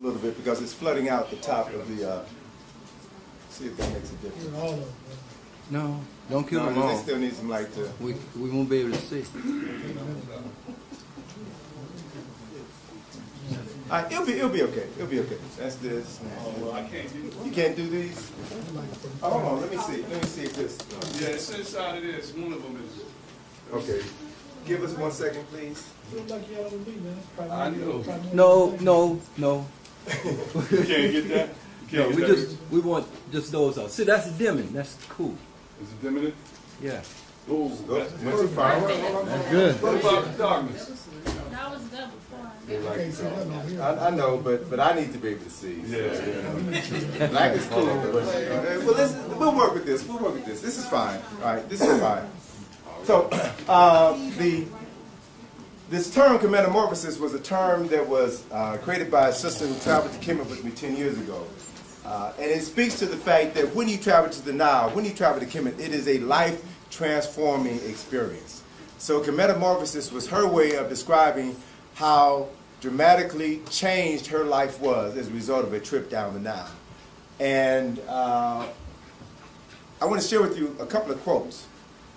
a little bit because it's flooding out the top of the, see if that makes a difference. No, don't kill them all. They still need some light to... We won't be able to see. All right, it'll be okay. It'll be okay. That's this. Oh, well, I can't do You can't do these? Oh, hold on. Let me see. Let me see if this... Yeah, it's inside of this. One of them is... Okay. Give us 1 second, please. I know. No. You can't get that? No, we want just those out. See, that's dimming. That's cool. Is it dimming? Yeah. Oh, What's the fire? That's good. what about the darkness? That was done before. I know, but I need to be able to see. Yeah. Black is cool. Well, we'll work with this. We'll work with this. This is fine. All right, this is fine. So, this term, metamorphosis, was a term that was created by a sister who traveled to Kemet with me 10 years ago. And it speaks to the fact that when you travel to the Nile, when you travel to Kemet, it is a life-transforming experience. So metamorphosis was her way of describing how dramatically changed her life was as a result of a trip down the Nile. And I want to share with you a couple of quotes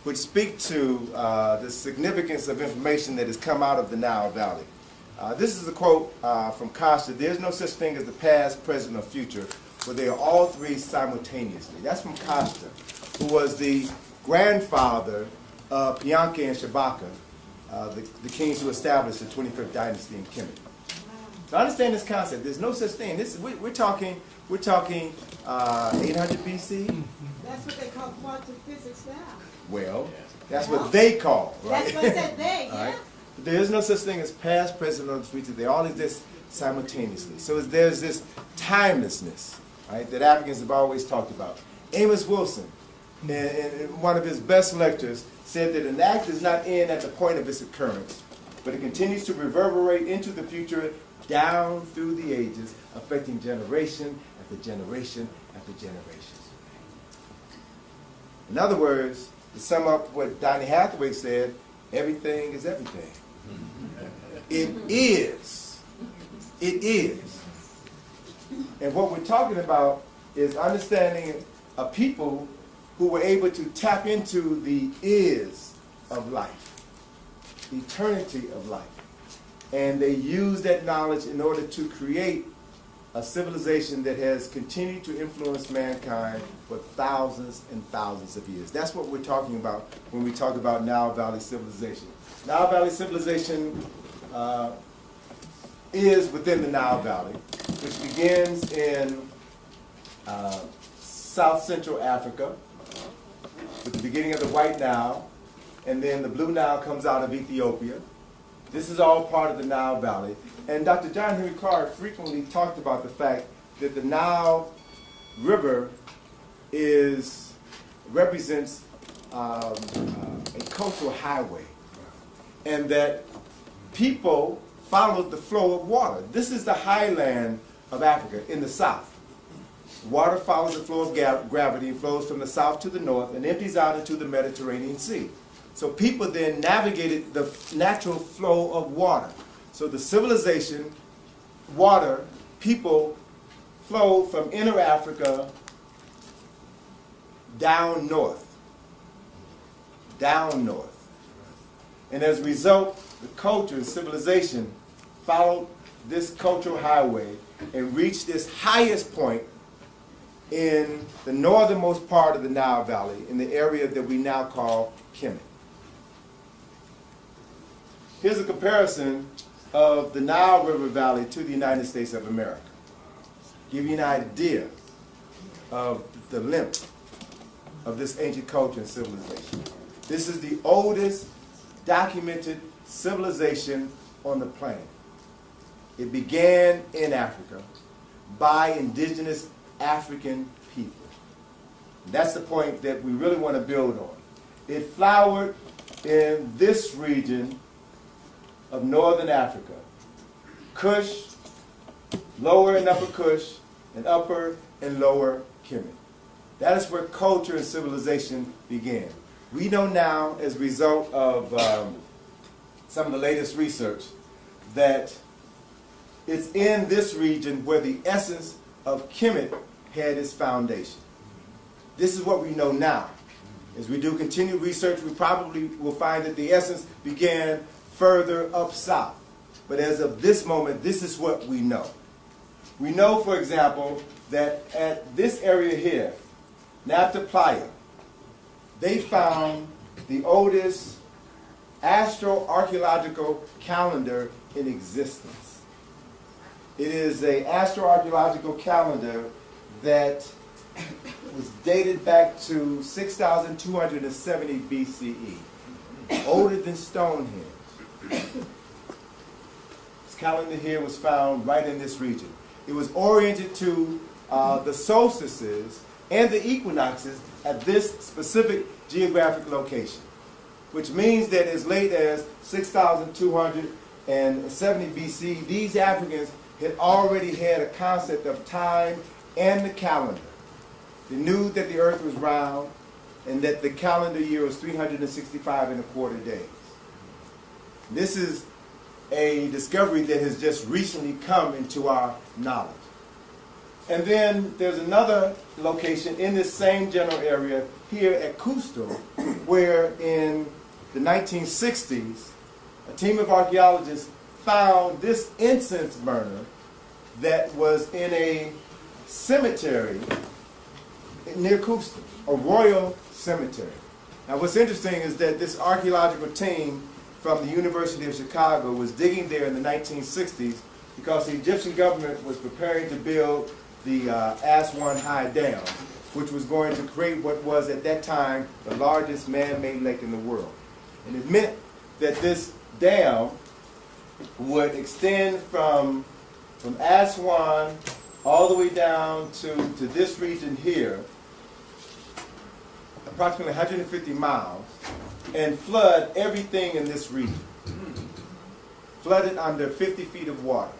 which speak to the significance of information that has come out of the Nile Valley. This is a quote from Costa. There's no such thing as the past, present, or future, but they are all three simultaneously. That's from Costa, who was the grandfather of Pianki and Shabaka, the kings who established the 25th dynasty in Kemet. So understand this concept. There's no such thing. We're talking 800 BC. That's what they call quantum physics now. Well, that's what they call, right? That's what I said they, yeah. Right? There is no such thing as past, present, or future. They all exist simultaneously. So there's this timelessness, right, that Africans have always talked about. Amos Wilson, in one of his best lectures, said that an act does not end at the point of its occurrence, but it continues to reverberate into the future down through the ages, affecting generation after generation after generation. In other words, to sum up what Donny Hathaway said, everything is everything. It is. It is. And what we're talking about is understanding a people who were able to tap into the is of life, the eternity of life. And they used that knowledge in order to create a civilization that has continued to influence mankind for thousands and thousands of years. That's what we're talking about when we talk about Nile Valley civilization. Nile Valley civilization is within the Nile Valley, which begins in South Central Africa with the beginning of the White Nile, and then the Blue Nile comes out of Ethiopia. This is all part of the Nile Valley. And Dr. John Henry Clark frequently talked about the fact that the Nile River represents a cultural highway, and that people followed the flow of water. This is the highland of Africa in the south. Water follows the flow of gravity, flows from the south to the north, and empties out into the Mediterranean Sea. So people then navigated the natural flow of water. So the civilization, water, people flowed from inner Africa down north. Down north. And as a result, the culture and civilization followed this cultural highway and reached this highest point in the northernmost part of the Nile Valley, in the area that we now call Kemet. Here's a comparison of the Nile River Valley to the United States of America. Give you an idea of the length of this ancient culture and civilization. This is the oldest documented civilization on the planet. It began in Africa by indigenous African people. And that's the point that we really want to build on. It flowered in this region of northern Africa. Kush, lower and upper Kush, and upper and lower Kemet. That is where culture and civilization began. We know now, as a result of some of the latest research, that it's in this region where the essence of Kemet had its foundation. This is what we know now. As we do continued research, we probably will find that the essence began further up south. But as of this moment, this is what we know. We know, for example, that at this area here, Nabta Playa, they found the oldest astroarchaeological calendar in existence. It is an astroarchaeological calendar that was dated back to 6,270 BCE, older than Stonehenge. This calendar here was found right in this region. It was oriented to the solstices and the equinoxes at this specific geographic location, which means that as late as 6,270 BC, these Africans had already had a concept of time and the calendar. They knew that the earth was round and that the calendar year was 365 and a quarter days. This is a discovery that has just recently come into our knowledge. And then there's another location in this same general area here at Cusco, where in the 1960s, a team of archaeologists found this incense burner that was in a cemetery near Cusco, a royal cemetery. Now what's interesting is that this archaeological team from the University of Chicago was digging there in the 1960s because the Egyptian government was preparing to build the Aswan High Dam, which was going to create what was at that time the largest man-made lake in the world. And it meant that this dam would extend from Aswan all the way down to this region here, approximately 150 miles, and flood everything in this region. Flooded under 50 feet of water.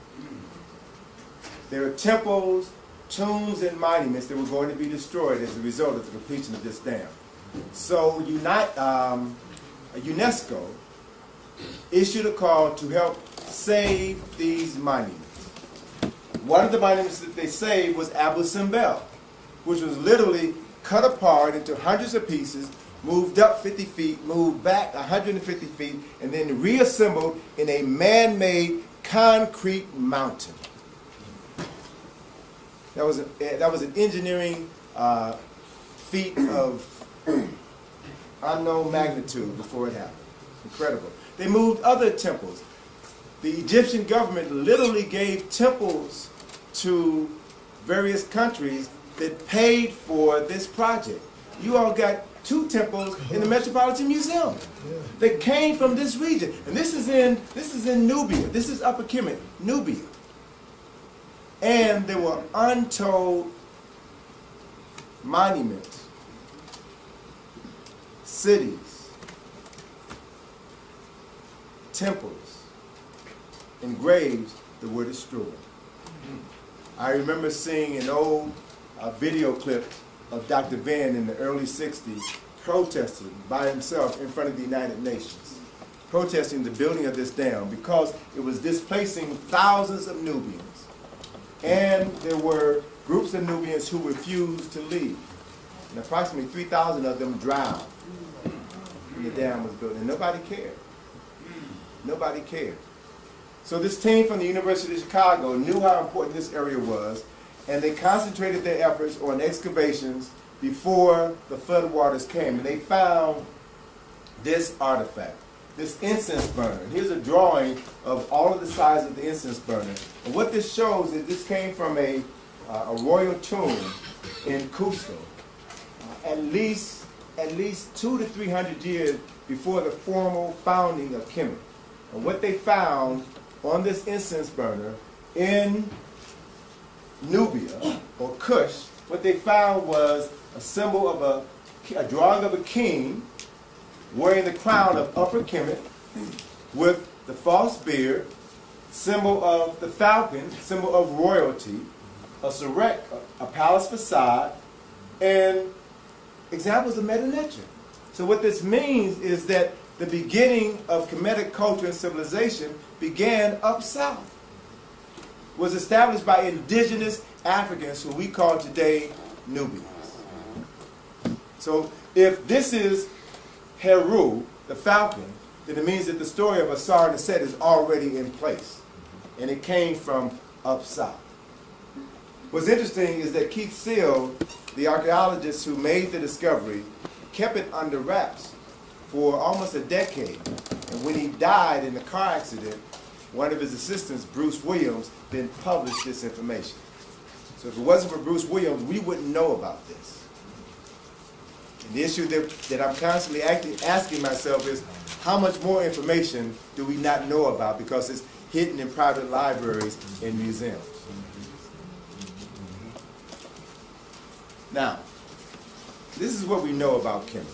There are temples, tombs, and monuments that were going to be destroyed as a result of the completion of this dam. So UNESCO issued a call to help save these monuments. One of the monuments that they saved was Abu Simbel, which was literally cut apart into hundreds of pieces, moved up 50 feet, moved back 150 feet, and then reassembled in a man-made concrete mountain. That was an engineering feat of unknown magnitude before it happened. Incredible. They moved other temples. The Egyptian government literally gave temples to various countries that paid for this project. You all got 2 temples in the Metropolitan Museum that came from this region. And this is in Nubia. This is Upper Kemet, Nubia. And there were untold monuments, cities, temples, and graves that were destroyed. I remember seeing an old video clip of Dr. Ben in the early 60s protesting by himself in front of the United Nations, protesting the building of this dam because it was displacing thousands of Nubians. And there were groups of Nubians who refused to leave. And approximately 3,000 of them drowned when the dam was built. And nobody cared. Nobody cared. So this team from the University of Chicago knew how important this area was, and they concentrated their efforts on excavations before the floodwaters came. And they found this artifact, this incense burner. Here's a drawing of all of the size of the incense burner. And what this shows is this came from a royal tomb in Cusco, at least 200 to 300 years before the formal founding of Kemet. And what they found on this incense burner in Nubia, or Kush, what they found was a symbol of a drawing of a king wearing the crown of Upper Kemet with the false beard, symbol of the falcon, symbol of royalty, a surek, a palace facade, and examples of Meta Nature. So what this means is that the beginning of Kemetic culture and civilization began up south. was established by indigenous Africans who we call today Nubians. So if this is Heru, the falcon, then it means that the story of Asar and Set is already in place. And it came from up south. What's interesting is that Keith Seal, the archaeologist who made the discovery, kept it under wraps for almost a decade. And when he died in a car accident, one of his assistants, Bruce Williams, then published this information. So if it wasn't for Bruce Williams, we wouldn't know about this. And the issue that I'm constantly asking myself is, how much more information do we not know about because it's hidden in private libraries and museums? Now, this is what we know about Kemet.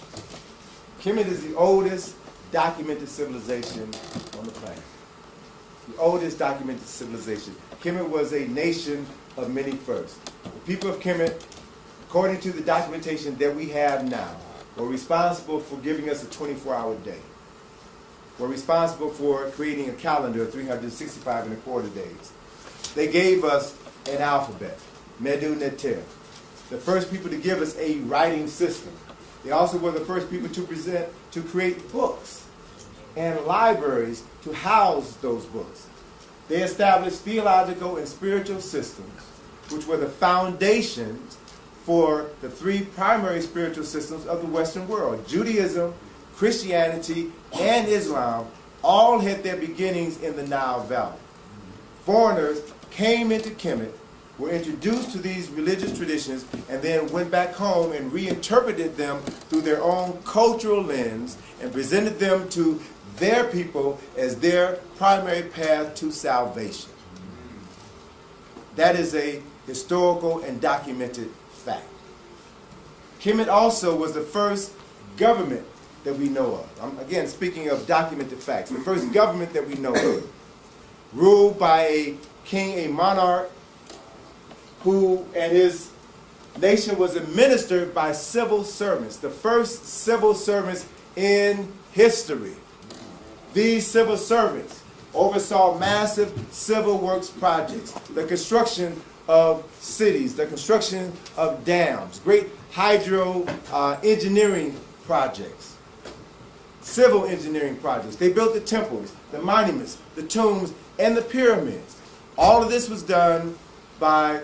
Kemet is the oldest documented civilization on the planet. The oldest documented civilization. Kemet was a nation of many firsts. The people of Kemet, according to the documentation that we have now, were responsible for giving us a 24-hour day. Were responsible for creating a calendar of 365 and a quarter days. They gave us an alphabet, Medu Neter. The first people to give us a writing system. They also were the first people to create books and libraries to house those books. They established theological and spiritual systems, which were the foundations for the three primary spiritual systems of the Western world. Judaism, Christianity, and Islam all had their beginnings in the Nile Valley. Foreigners came into Kemet, were introduced to these religious traditions, and then went back home and reinterpreted them through their own cultural lens and presented them to their people as their primary path to salvation. That is a historical and documented fact. Kemet also was the first government that we know of. I'm, again, speaking of documented facts. The first government that we know of, ruled by a king, a monarch, who and his nation was administered by civil servants, the first civil servants in history. These civil servants oversaw massive civil works projects, the construction of cities, the construction of dams, great hydro engineering projects, civil engineering projects. They built the temples, the monuments, the tombs, and the pyramids. All of this was done by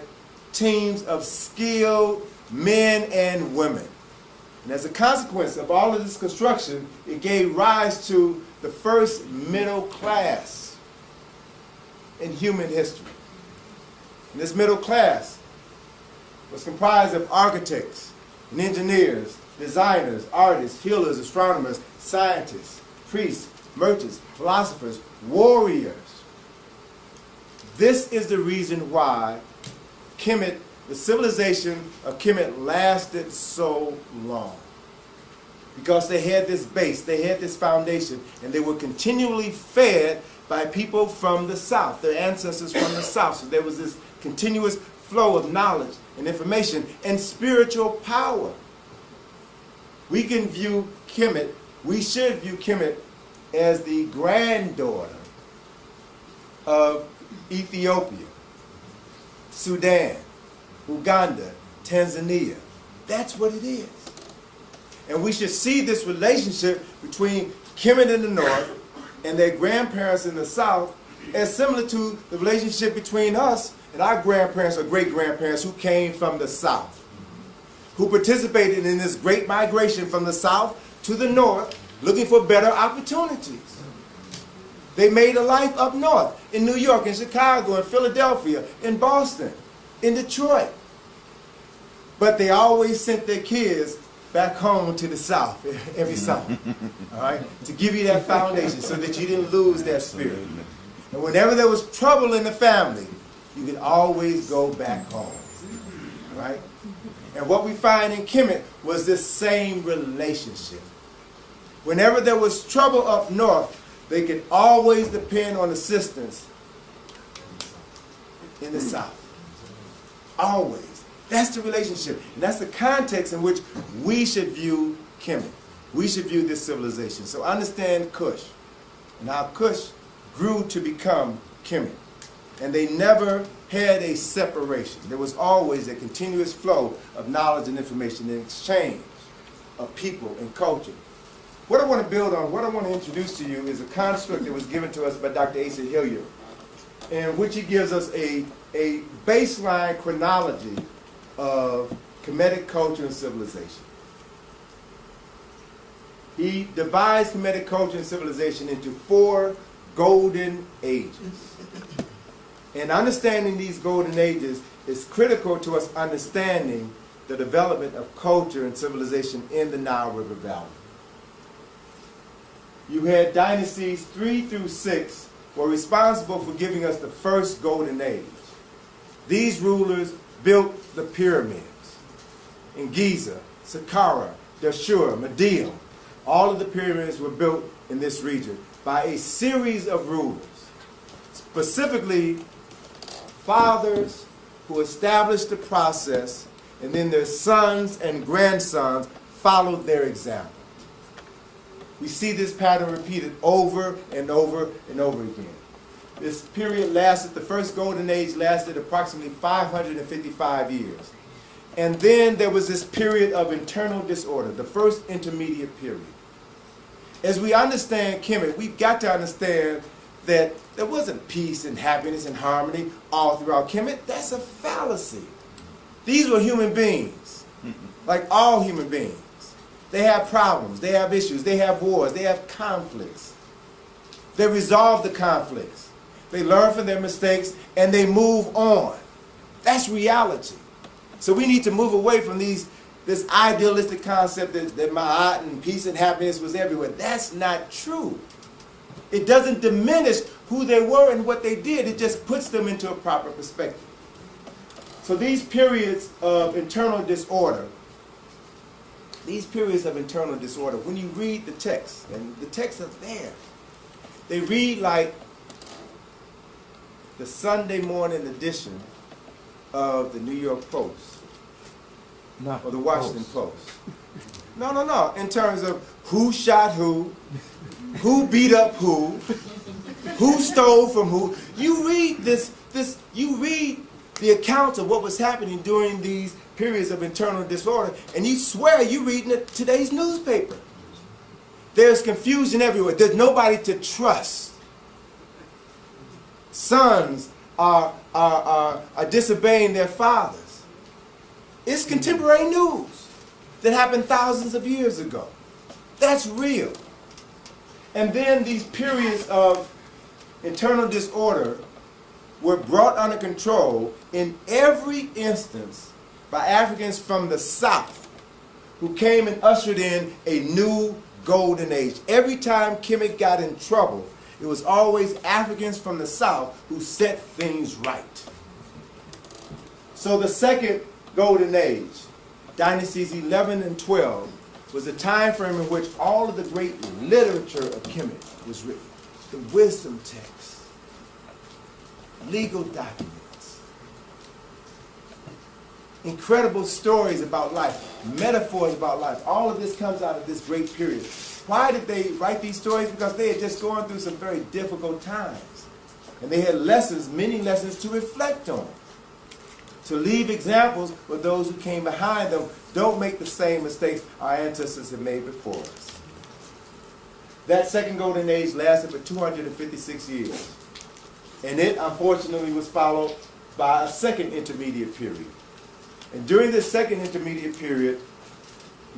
teams of skilled men and women. And as a consequence of all of this construction, it gave rise to the first middle class in human history. And this middle class was comprised of architects and engineers, designers, artists, healers, astronomers, scientists, priests, merchants, philosophers, warriors. This is the reason why Kemet, the civilization of Kemet, lasted so long. Because they had this base, they had this foundation, and they were continually fed by people from the south, their ancestors from the south. So there was this continuous flow of knowledge and information and spiritual power. We can view Kemet, we should view Kemet as the granddaughter of Ethiopia, Sudan, Uganda, Tanzania. That's what it is. And we should see this relationship between Kemet in the north and their grandparents in the south as similar to the relationship between us and our grandparents or great-grandparents who came from the south, who participated in this great migration from the south to the north looking for better opportunities. They made a life up north, in New York, in Chicago, in Philadelphia, in Boston, in Detroit. But they always sent their kids back home to the south every summer, all right, to give you that foundation so that you didn't lose that spirit. And whenever there was trouble in the family, you could always go back home, all right? And what we find in Kemet was this same relationship. Whenever there was trouble up north, they could always depend on assistance in the south. Always. That's the relationship. And that's the context in which we should view Kemet. We should view this civilization. So understand Cush and how Cush grew to become Kemet. And they never had a separation. There was always a continuous flow of knowledge and information and exchange of people and culture. What I want to build on, what I want to introduce to you is a construct that was given to us by Dr. Asa Hilliard, in which he gives us a baseline chronology of Kemetic culture and civilization. He divides Kemetic culture and civilization into 4 golden ages. And understanding these golden ages is critical to us understanding the development of culture and civilization in the Nile River Valley. You had dynasties 3 through 6 were responsible for giving us the first golden age. These rulers built the pyramids in Giza, Saqqara, Dashur, Media. All of the pyramids were built in this region by a series of rulers, specifically fathers who established the process, and then their sons and grandsons followed their example. We see this pattern repeated over and over and over again. This period lasted, the first golden age lasted approximately 555 years. And then there was this period of internal disorder, the first intermediate period. As we understand Kemet, we've got to understand that there wasn't peace and happiness and harmony all throughout Kemet. That's a fallacy. These were human beings, like all human beings. They have problems, they have issues, they have wars, they have conflicts. They resolve the conflicts. They learn from their mistakes and they move on. That's reality. So we need to move away from this idealistic concept that Ma'at and peace and happiness was everywhere. That's not true. It doesn't diminish who they were and what they did. It just puts them into a proper perspective. So these periods of internal disorder, when you read the text, and the texts are there, they read like the Sunday morning edition of the New York Post or the Washington Post. No. In terms of who shot who beat up who stole from who. You read you read the accounts of what was happening during these periods of internal disorder, and you swear you're reading today's newspaper. There's confusion everywhere. There's nobody to trust. Sons are disobeying their fathers. It's contemporary news that happened thousands of years ago. That's real. And then these periods of internal disorder were brought under control in every instance by Africans from the South who came and ushered in a new golden age. Every time Kemet got in trouble, it was always Africans from the South who set things right. So the second golden age, dynasties 11 and 12, was a time frame in which all of the great literature of Kemet was written. The wisdom texts, legal documents, incredible stories about life, metaphors about life. All of this comes out of this great period. Why did they write these stories? Because they had just gone through some very difficult times. And they had lessons, many lessons to reflect on. To leave examples for those who came behind them. Don't make the same mistakes our ancestors have made before us. That second golden age lasted for 256 years. And it, unfortunately, was followed by a second intermediate period. And during this second intermediate period,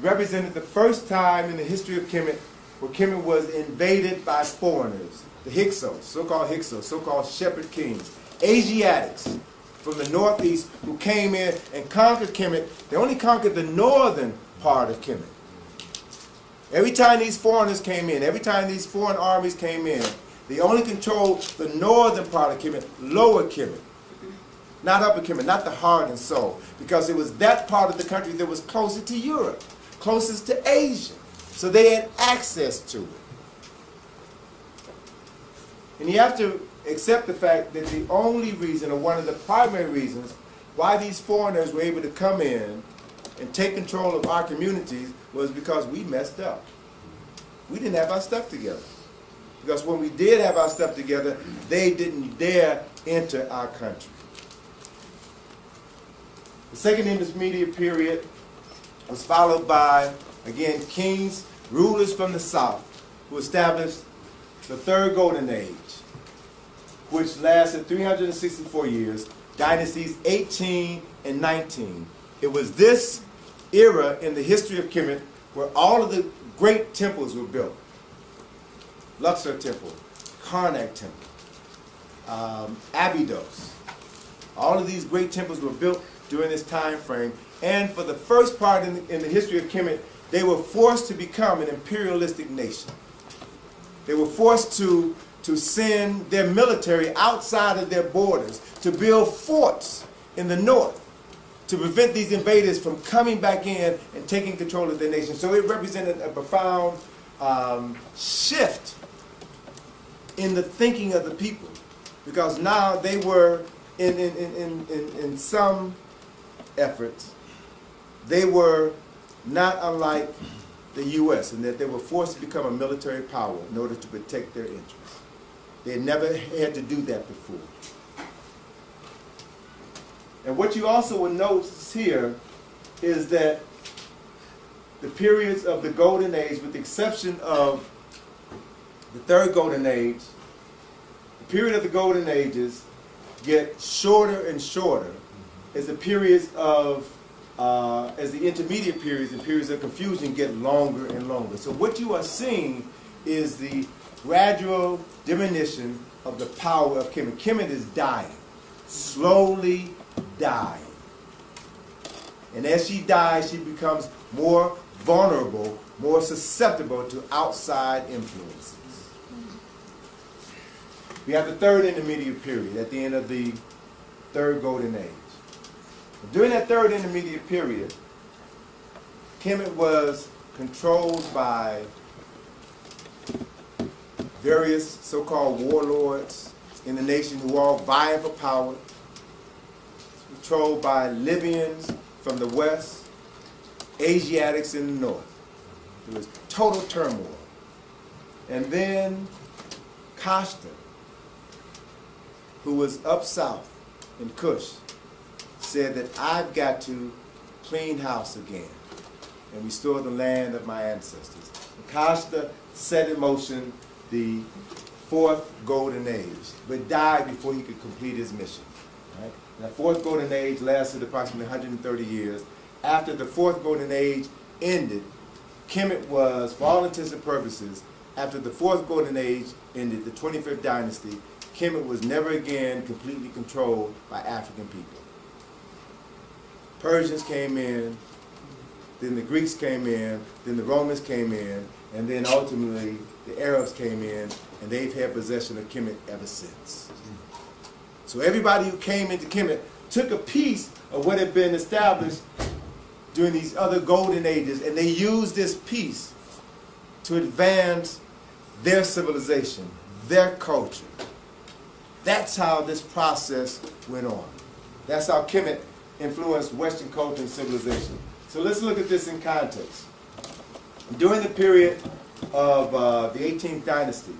represented the first time in the history of Kemet where Kemet was invaded by foreigners, the Hyksos, so-called shepherd kings, Asiatics from the northeast who came in and conquered Kemet. They only conquered the northern part of Kemet. Every time these foreigners came in, every time these foreign armies came in, they only controlled the northern part of Kemet, lower Kemet. Not upper Kemet, not the heart and soul, because it was that part of the country that was closer to Europe, closest to Asia. So they had access to it. And you have to accept the fact that the only reason, or one of the primary reasons, why these foreigners were able to come in and take control of our communities was because we messed up. We didn't have our stuff together. Because when we did have our stuff together, they didn't dare enter our country. The second intermediate period was followed by, again, kings, rulers from the south, who established the third golden age, which lasted 364 years, dynasties 18 and 19. It was this era in the history of Kemet where all of the great temples were built. Luxor Temple, Karnak Temple, Abydos. All of these great temples were built during this time frame. And for the first part in the history of Kemet, they were forced to become an imperialistic nation. They were forced to send their military outside of their borders to build forts in the north to prevent these invaders from coming back in and taking control of their nation. So it represented a profound shift in the thinking of the people, because now they were, in some efforts, they were not unlike the U.S. in that they were forced to become a military power in order to protect their interests. They had never had to do that before. And what you also will notice here is that the periods of the Golden Age, with the exception of the third Golden Age, the period of the Golden Ages get shorter and shorter as the periods of, as the intermediate periods and periods of confusion get longer and longer. So what you are seeing is the gradual diminution of the power of Kemet. Kemet is dying, slowly dying. And as she dies, she becomes more vulnerable, more susceptible to outside influences. We have the third intermediate period at the end of the third Golden Age. During that third intermediate period, Kemet was controlled by various so-called warlords in the nation who all vying for power, controlled by Libyans from the west, Asiatics in the north. It was total turmoil. And then Costa, who was up south in Kush, said that I've got to clean house again and restore the land of my ancestors. And Costa set in motion the fourth Golden Age, but died before he could complete his mission. Right? That fourth Golden Age lasted approximately 130 years. After the fourth Golden Age ended, Kemet was, for all intents and purposes, after the fourth Golden Age ended, the 25th dynasty, Kemet was never again completely controlled by African people. Persians came in, then the Greeks came in, then the Romans came in, and then ultimately the Arabs came in, and they've had possession of Kemet ever since. So everybody who came into Kemet took a piece of what had been established during these other golden ages, and they used this piece to advance their civilization, their culture. That's how this process went on. That's how Kemet influenced Western culture and civilization. So let's look at this in context. During the period of the 18th dynasty,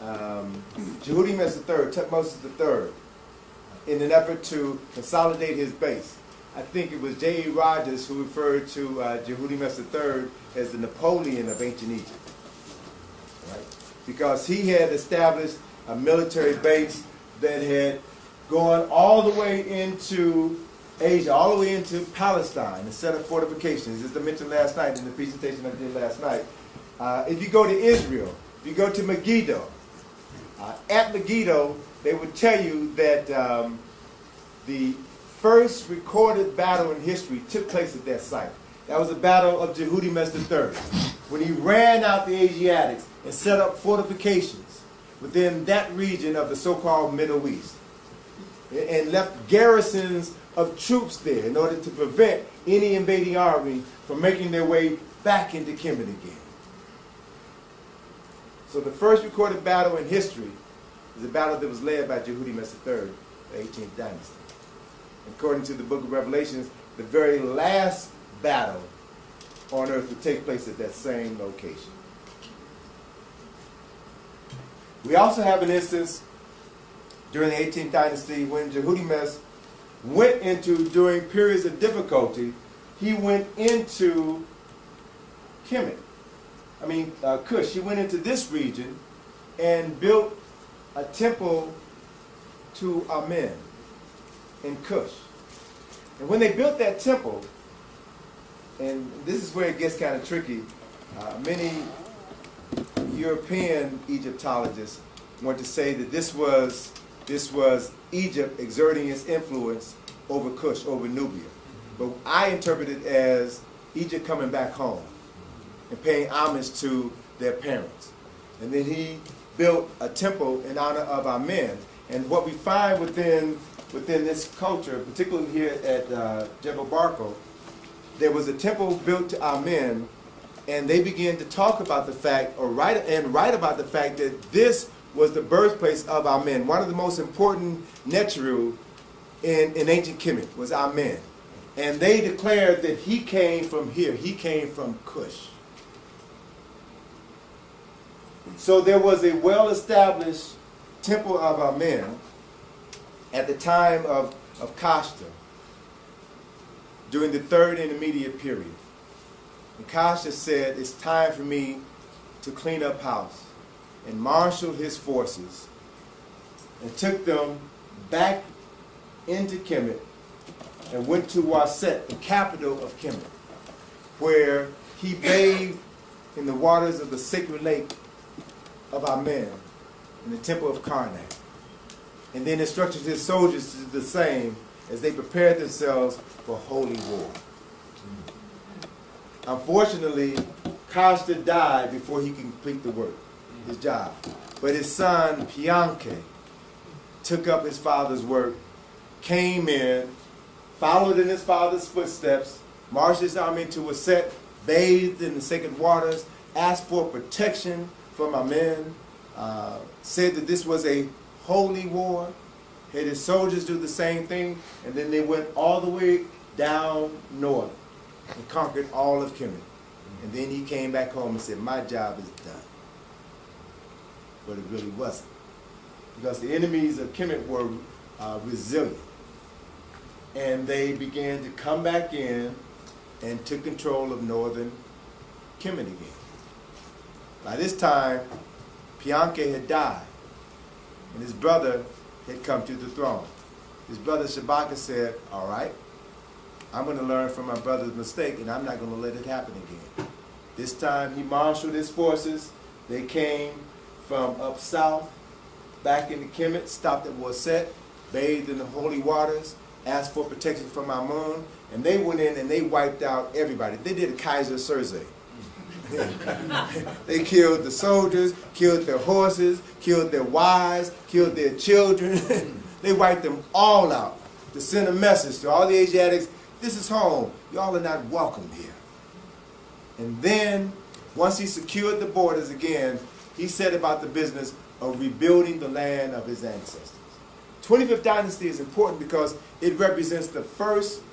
Jehudi-Mes III, Tutmosis III, in an effort to consolidate his base. I think it was J.E. Rogers who referred to Jehudi-Mes III as the Napoleon of ancient Egypt, right? Because he had established a military base that had gone all the way into Asia, all the way into Palestine, and set up fortifications. As I mentioned last night in the presentation I did last night, if you go to Israel, if you go to Megiddo, at Megiddo, they would tell you that the first recorded battle in history took place at that site. That was the Battle of Jehudi-Mes III, when he ran out the Asiatics and set up fortifications within that region of the so-called Middle East, and left garrisons of troops there in order to prevent any invading army from making their way back into Kemet again. So the first recorded battle in history is a battle that was led by Jehudi-Mes III, the 18th dynasty. According to the book of Revelations, the very last battle on earth would take place at that same location. We also have an instance during the 18th dynasty, when Jehudi went into, during periods of difficulty, he went into Cush. He went into this region and built a temple to Amen in Cush. And when they built that temple, and this is where it gets kind of tricky, many European Egyptologists want to say that this was Egypt exerting its influence over Cush, over Nubia. But I interpret it as Egypt coming back home and paying homage to their parents. And then he built a temple in honor of Amen. And what we find within this culture, particularly here at Jebel Barco, there was a temple built to Amen, and they began to talk about the fact, or write about the fact that this was the birthplace of Amen. One of the most important Neteru in ancient Kemet was Amen. And they declared that he came from here. He came from Cush. So there was a well-established temple of Amen at the time of Kashta during the third intermediate period. And Kashta said, it's time for me to clean up house, and marshaled his forces and took them back into Kemet and went to Waset, the capital of Kemet, where he bathed in the waters of the sacred lake of Amen in the temple of Karnak. And then instructed his soldiers to do the same as they prepared themselves for holy war. Unfortunately, Kashta died before he could complete the work, his job. But his son, Pianke, took up his father's work, came in, followed in his father's footsteps, marched his army to Waset, bathed in the sacred waters, asked for protection from Amen, said that this was a holy war, had his soldiers do the same thing, and then they went all the way down north and conquered all of Kemet. And then he came back home and said, my job is done. But it really wasn't. Because the enemies of Kemet were resilient. And they began to come back in and took control of northern Kemet again. By this time, Pianke had died, and his brother had come to the throne. His brother Shabaka said, all right, I'm going to learn from my brother's mistake, and I'm not going to let it happen again. This time he marshaled his forces. They came from up south, back into Kemet, stopped at Waset, bathed in the holy waters, asked for protection from Amun, and they went in and they wiped out everybody. They did a Kaiser Soze. They killed the soldiers, killed their horses, killed their wives, killed their children. They wiped them all out to send a message to all the Asiatics, this is home. Y'all are not welcome here. And then, once he secured the borders again, he set about the business of rebuilding the land of his ancestors. 25th dynasty is important because it represents the first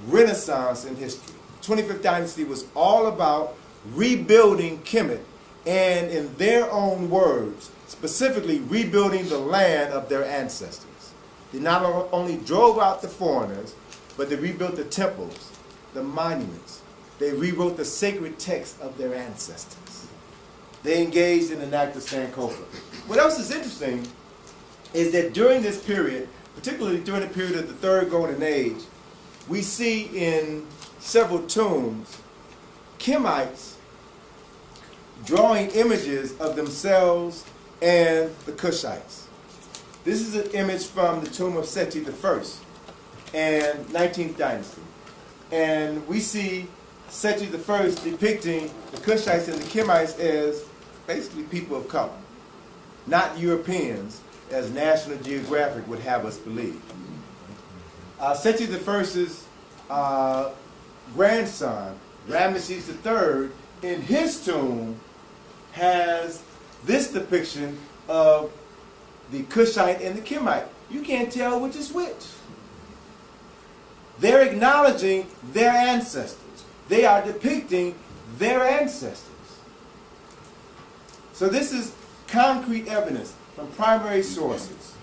Renaissance in history. 25th dynasty was all about rebuilding Kemet, and in their own words, specifically rebuilding the land of their ancestors. They not only drove out the foreigners, but they rebuilt the temples, the monuments. They rewrote the sacred texts of their ancestors. They engaged in an act of Sankofa. What else is interesting is that during this period, particularly during the period of the Third Golden Age, we see in several tombs Kemites drawing images of themselves and the Cushites. This is an image from the tomb of Seti I and 19th dynasty. And we see Seti I depicting the Cushites and the Kemites as basically people of color, not Europeans, as National Geographic would have us believe. Seti I's grandson, Ramesses III, in his tomb has this depiction of the Cushite and the Kemite. You can't tell which is which. They're acknowledging their ancestors. They are depicting their ancestors. So this is concrete evidence from primary sources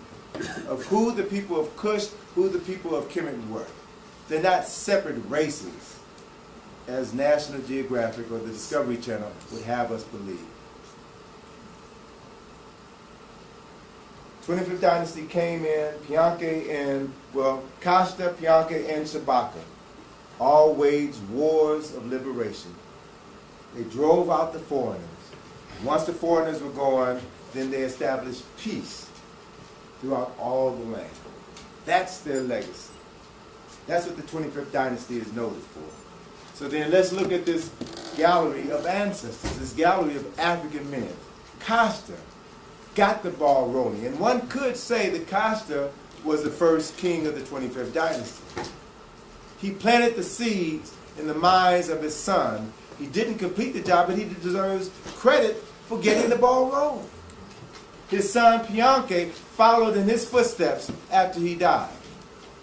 of who the people of Cush, who the people of Kemet were. They're not separate races, as National Geographic or the Discovery Channel would have us believe. 25th dynasty came in, Pianke and, well, Kashta, Pianke, and Shabaka all waged wars of liberation. They drove out the foreigners. Once the foreigners were gone, then they established peace throughout all the land. That's their legacy. That's what the 25th dynasty is noted for. So then let's look at this gallery of ancestors, this gallery of African men. Kashta got the ball rolling. And one could say that Kashta was the first king of the 25th dynasty. He planted the seeds in the minds of his son. He didn't complete the job, but he deserves credit for getting the ball rolling. His son Pianke followed in his footsteps after he died.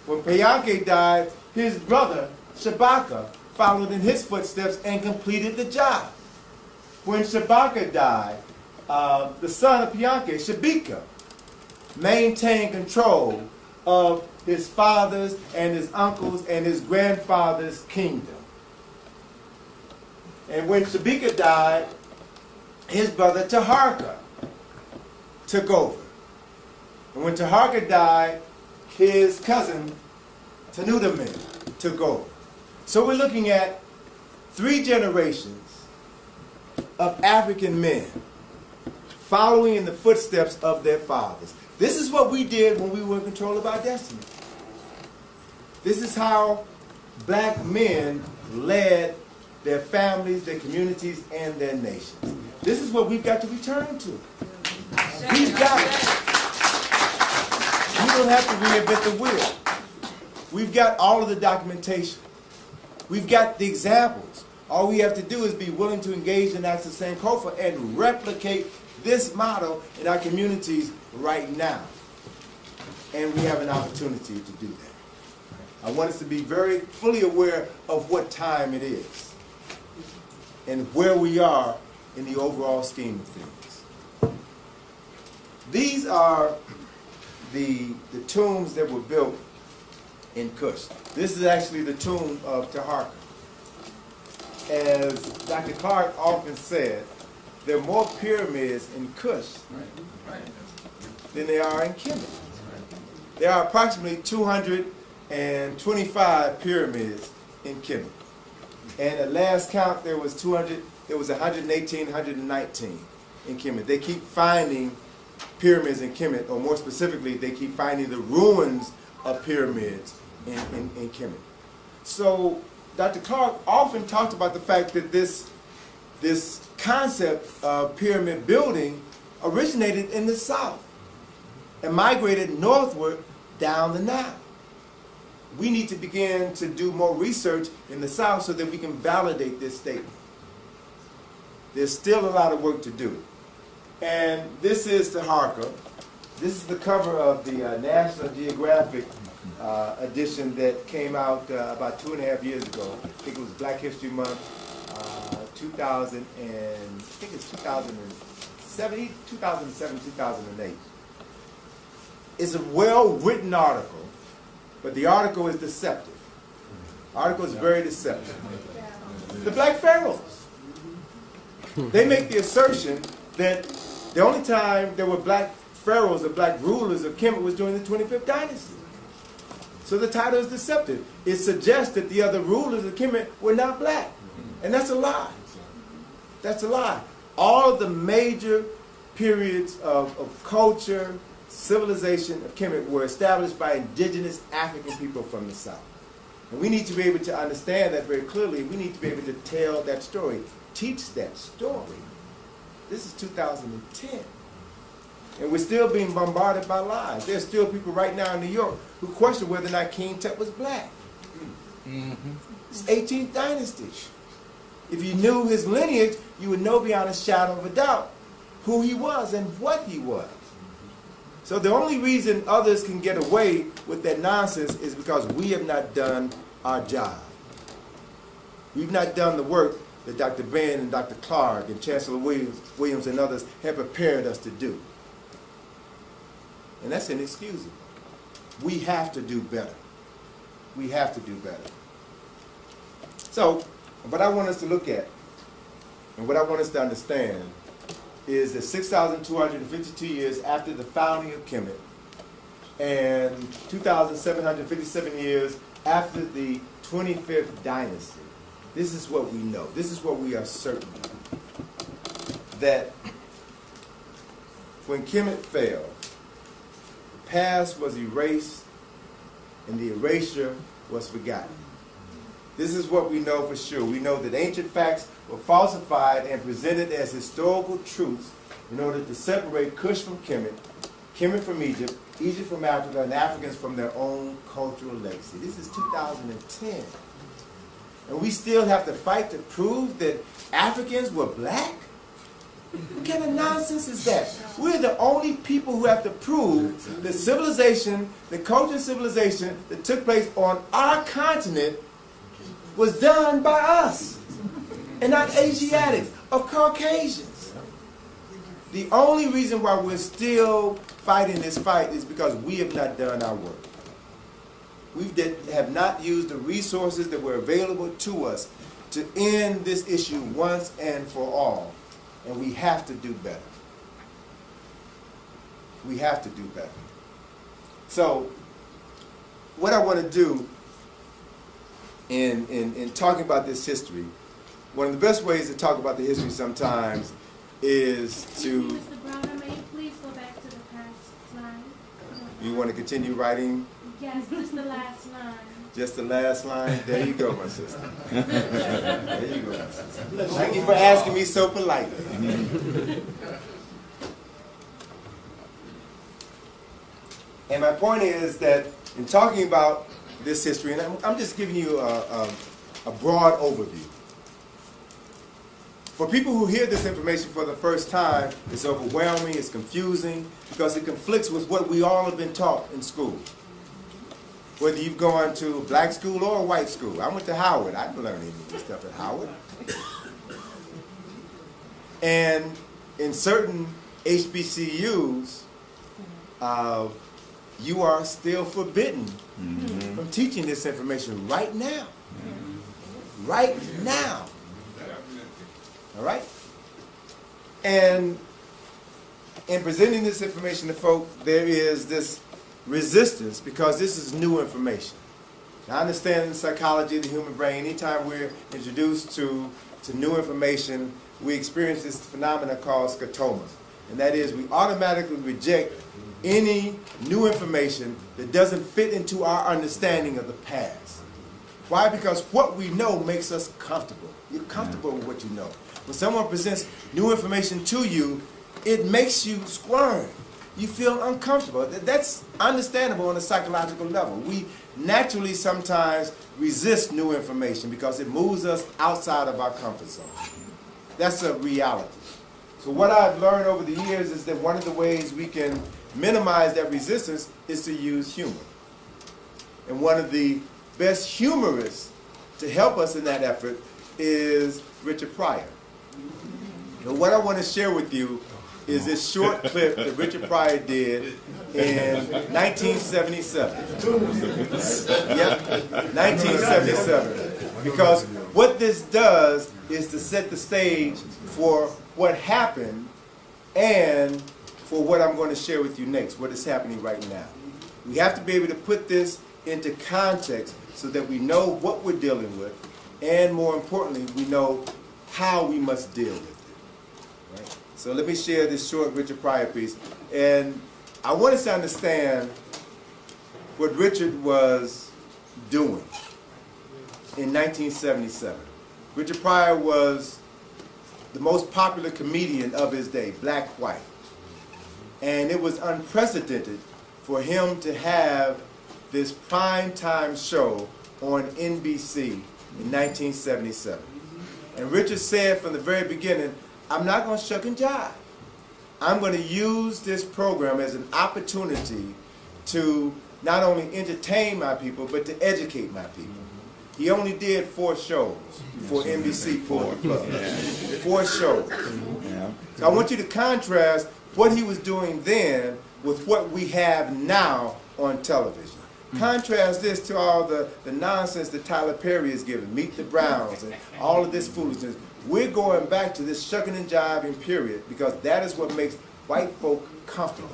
When Pianke died, his brother Shabaka followed in his footsteps and completed the job. When Shabaka died, the son of Pianke, Shabika, maintained control of his father's and his uncle's and his grandfather's kingdom. And when Shabika died, his brother Taharka took over. And when Taharka died, his cousin Tanudamen took over. So we're looking at 3 generations of African men following in the footsteps of their fathers. This is what we did when we were in control of our destiny. This is how black men led their families, their communities, and their nations. This is what we've got to return to. We've got it. We don't have to reinvent the wheel. We've got all of the documentation. We've got the examples. All we have to do is be willing to engage in acts of Sankofa and replicate this model in our communities right now. And we have an opportunity to do that. I want us to be very fully aware of what time it is and where we are in the overall scheme of things. These are the tombs that were built in Kush. This is actually the tomb of Taharka. As Dr. Clark often said, there are more pyramids in Kush than there are in Kemet. There are approximately 225 pyramids in Kemet. And at last count, there was 118, 119 in Kemet. They keep finding pyramids in Kemet, or more specifically, they keep finding the ruins of pyramids in Kemet. So Dr. Clark often talked about the fact that this concept of pyramid building originated in the South and migrated northward down the Nile. We need to begin to do more research in the South so that we can validate this statement. There's still a lot of work to do. And this is Taharka. This is the cover of the National Geographic edition that came out about 2.5 years ago. I think it was Black History Month, 2007, 2008. It's a well-written article, but the article is deceptive. The article is very deceptive. The black pharaohs. They make the assertion that the only time there were black pharaohs or black rulers of Kemet was during the 25th dynasty. So the title is deceptive. It suggests that the other rulers of Kemet were not black. And that's a lie. That's a lie. All of the major periods of culture, civilization of Kemet were established by indigenous African people from the South. And we need to be able to understand that very clearly. We need to be able to tell that story, teach that story. This is 2010. And we're still being bombarded by lies. There's still people right now in New York who question whether or not King Tut was black. It's 18th dynasty. If you knew his lineage, you would know beyond a shadow of a doubt who he was and what he was. So the only reason others can get away with that nonsense is because we have not done our job. We've not done the work that Dr. Ben and Dr. Clark and Chancellor Williams and others have prepared us to do. And that's inexcusable. We have to do better. We have to do better. So, what I want us to look at, and what I want us to understand, is that 6,252 years after the founding of Kemet, and 2,757 years after the 25th dynasty, this is what we know. This is what we are certain of. That when Kemet fell, the past was erased and the erasure was forgotten. This is what we know for sure. We know that ancient facts were falsified and presented as historical truths in order to separate Cush from Kemet, Kemet from Egypt, Egypt from Africa, and Africans from their own cultural legacy. This is 2010. And we still have to fight to prove that Africans were black? What kind of nonsense is that? We're the only people who have to prove the civilization, the culture and civilization that took place on our continent was done by us, and not Asiatics or Caucasians. The only reason why we're still fighting this fight is because we have not done our work. We have not used the resources that were available to us to end this issue once and for all. And we have to do better. We have to do better. So, what I want to do in talking about this history, one of the best ways to talk about the history sometimes is to... Mr. Browder, may you please go back to the past line? You want to continue writing? Yes, just the last line. Just the last line? There you go, my sister. There you go, my sister. Thank you for asking me so politely. And my point is that in talking about this history, and I'm just giving you a broad overview. For people who hear this information for the first time, it's overwhelming, it's confusing, because it conflicts with what we all have been taught in school. Whether you've gone to black school or a white school. I went to Howard. I didn't learn any of this stuff at Howard. And in certain HBCUs, you are still forbidden from teaching this information right now. Right now. All right? And in presenting this information to folk, there is this resistance because this is new information. Now, I understand in the psychology of the human brain, anytime we're introduced to new information, we experience this phenomenon called scotoma. And that is we automatically reject any new information that doesn't fit into our understanding of the past. Why? Because what we know makes us comfortable. You're comfortable with what you know. When someone presents new information to you, it makes you squirm. You feel uncomfortable. That's understandable on a psychological level. We naturally sometimes resist new information because it moves us outside of our comfort zone. That's a reality. So what I've learned over the years is that one of the ways we can minimize that resistance is to use humor. And one of the best humorists to help us in that effort is Richard Pryor. And what I want to share with you is this short clip that Richard Pryor did in 1977. Yep, 1977. Because what this does is to set the stage for what happened and for what I'm going to share with you next, what is happening right now. We have to be able to put this into context so that we know what we're dealing with, and more importantly, we know how we must deal with it. Right? So let me share this short Richard Pryor piece. And I want us to understand what Richard was doing in 1977. Richard Pryor was the most popular comedian of his day, black, white. And it was unprecedented for him to have this primetime show on NBC in 1977. And Richard said from the very beginning, I'm not going to shuck and jive. I'm going to use this program as an opportunity to not only entertain my people, but to educate my people. He only did 4 shows before NBC pulled the plug. 4 shows. So I want you to contrast what he was doing then with what we have now on television. Contrast this to all the nonsense that Tyler Perry is giving, Meet the Browns, and all of this foolishness. We're going back to this shucking and jiving period because that is what makes white folk comfortable.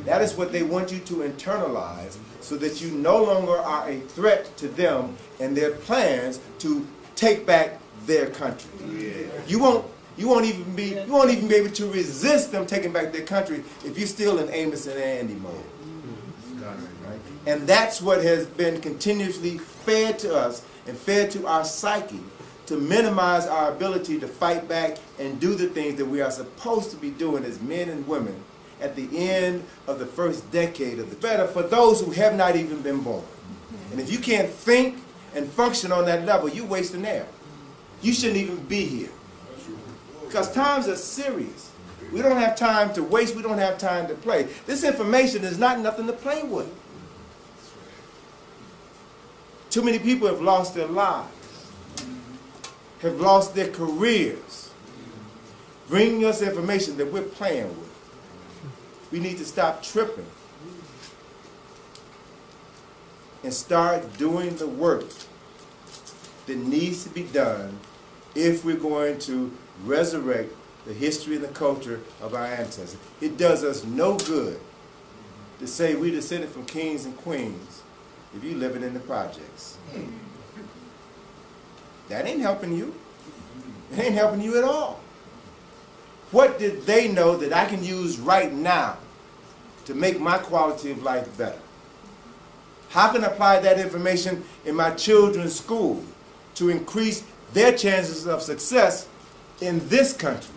That is what they want you to internalize so that you no longer are a threat to them and their plans to take back their country. You won't even be able to resist them taking back their country if you're still in Amos and Andy mode. Right? And that's what has been continuously fed to us and fed to our psyche to minimize our ability to fight back and do the things that we are supposed to be doing as men and women at the end of the first decade of the better for those who have not even been born. And if you can't think and function on that level, you're wasting air. You shouldn't even be here. Because times are serious. We don't have time to waste. We don't have time to play. This information is not nothing to play with. Too many people have lost their lives, have lost their careers, bringing us information that we're playing with. We need to stop tripping and start doing the work that needs to be done if we're going to resurrect the history and the culture of our ancestors. It does us no good to say we descended from kings and queens if you're living in the projects. That ain't helping you. It ain't helping you at all. What did they know that I can use right now to make my quality of life better? How can I apply that information in my children's school to increase their chances of success in this country?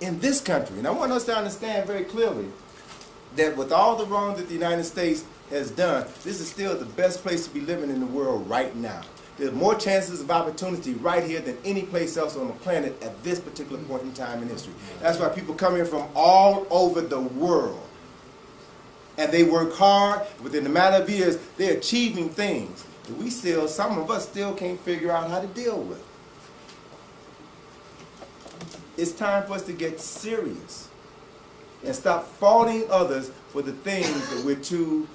In this country. And I want us to understand very clearly that with all the wrong that the United States has done, this is still the best place to be living in the world right now. There's more chances of opportunity right here than any place else on the planet at this particular point in time in history. That's why people come here from all over the world. And they work hard. Within a matter of years, they're achieving things that we still, some of us still can't figure out how to deal with. It's time for us to get serious and stop faulting others for the things that we're too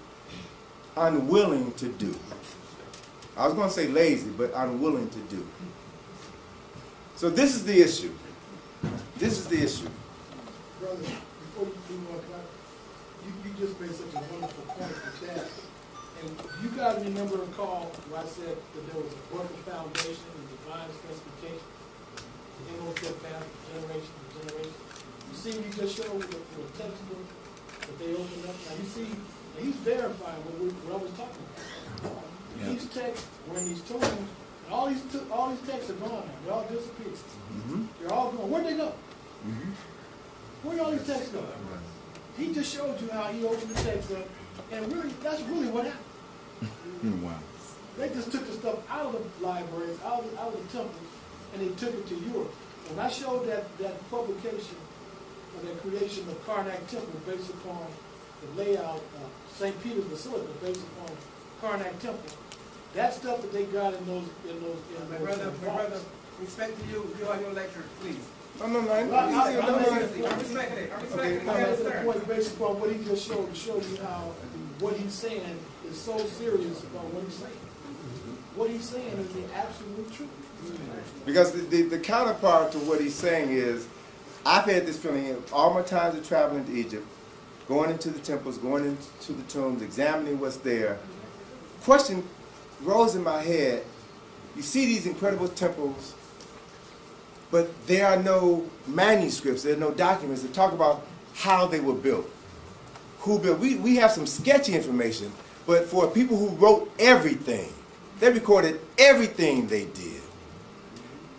unwilling to do. I was going to say lazy, but unwilling to do. So this is the issue. This is the issue. Brother, before you move on, you just made such a wonderful point with that. And you guys remember a call where I said that there was a working foundation and divine specification, the immortal path of generation to generation. You see, you just showed with the textbook that they opened up. Now you see, and he's verifying what I was talking about. Yeah. These texts were in these tombs, and all these texts are gone now. They all disappeared. Mm-hmm. They're all gone. Where'd they go? Mm-hmm. Where'd all these texts go? He just showed you how he opened the text up, and really, that's really what happened. Wow. They just took the stuff out of the libraries, out of the temples, and they took it to Europe. And I showed that publication for the creation of Karnak Temple based upon the layout of St. Peter's Basilica based upon Karnak Temple. That stuff that they got in those my brother, respect to you, you are your lecturer, please. No. I'm respecting it. That's the point based upon what he just showed, to show you how what he's saying is so serious about what he's saying. What he's saying is the absolute truth. Because the counterpart to what he's saying is, I've had this feeling all my times of traveling to Egypt, going into the temples, going into the tombs, examining what's there. Question rose in my head. You see these incredible temples, but there are no manuscripts, there are no documents that talk about how they were built. Who built? We have some sketchy information, but for people who wrote everything, they recorded everything they did.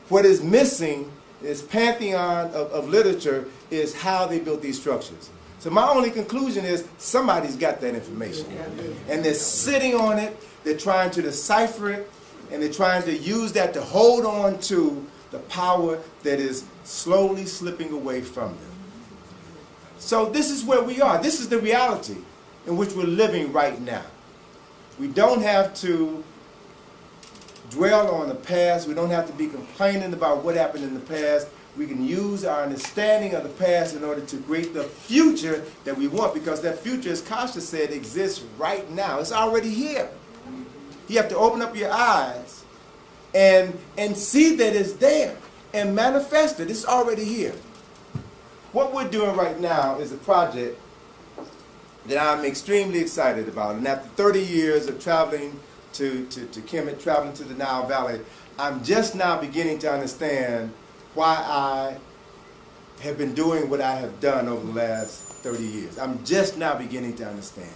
What is missing, this pantheon of literature, is how they built these structures. So my only conclusion is somebody's got that information. And they're sitting on it, they're trying to decipher it, and they're trying to use that to hold on to the power that is slowly slipping away from them. So this is where we are. This is the reality in which we're living right now. We don't have to dwell on the past. We don't have to be complaining about what happened in the past. we can use our understanding of the past in order to create the future that we want, because that future, as Kasha said, exists right now. It's already here. You have to open up your eyes and see that it's there and manifest it. It's already here. What we're doing right now is a project that I'm extremely excited about. And after 30 years of traveling to Kemet, traveling to the Nile Valley, I'm just now beginning to understand why I have been doing what I have done over the last 30 years. I'm just now beginning to understand.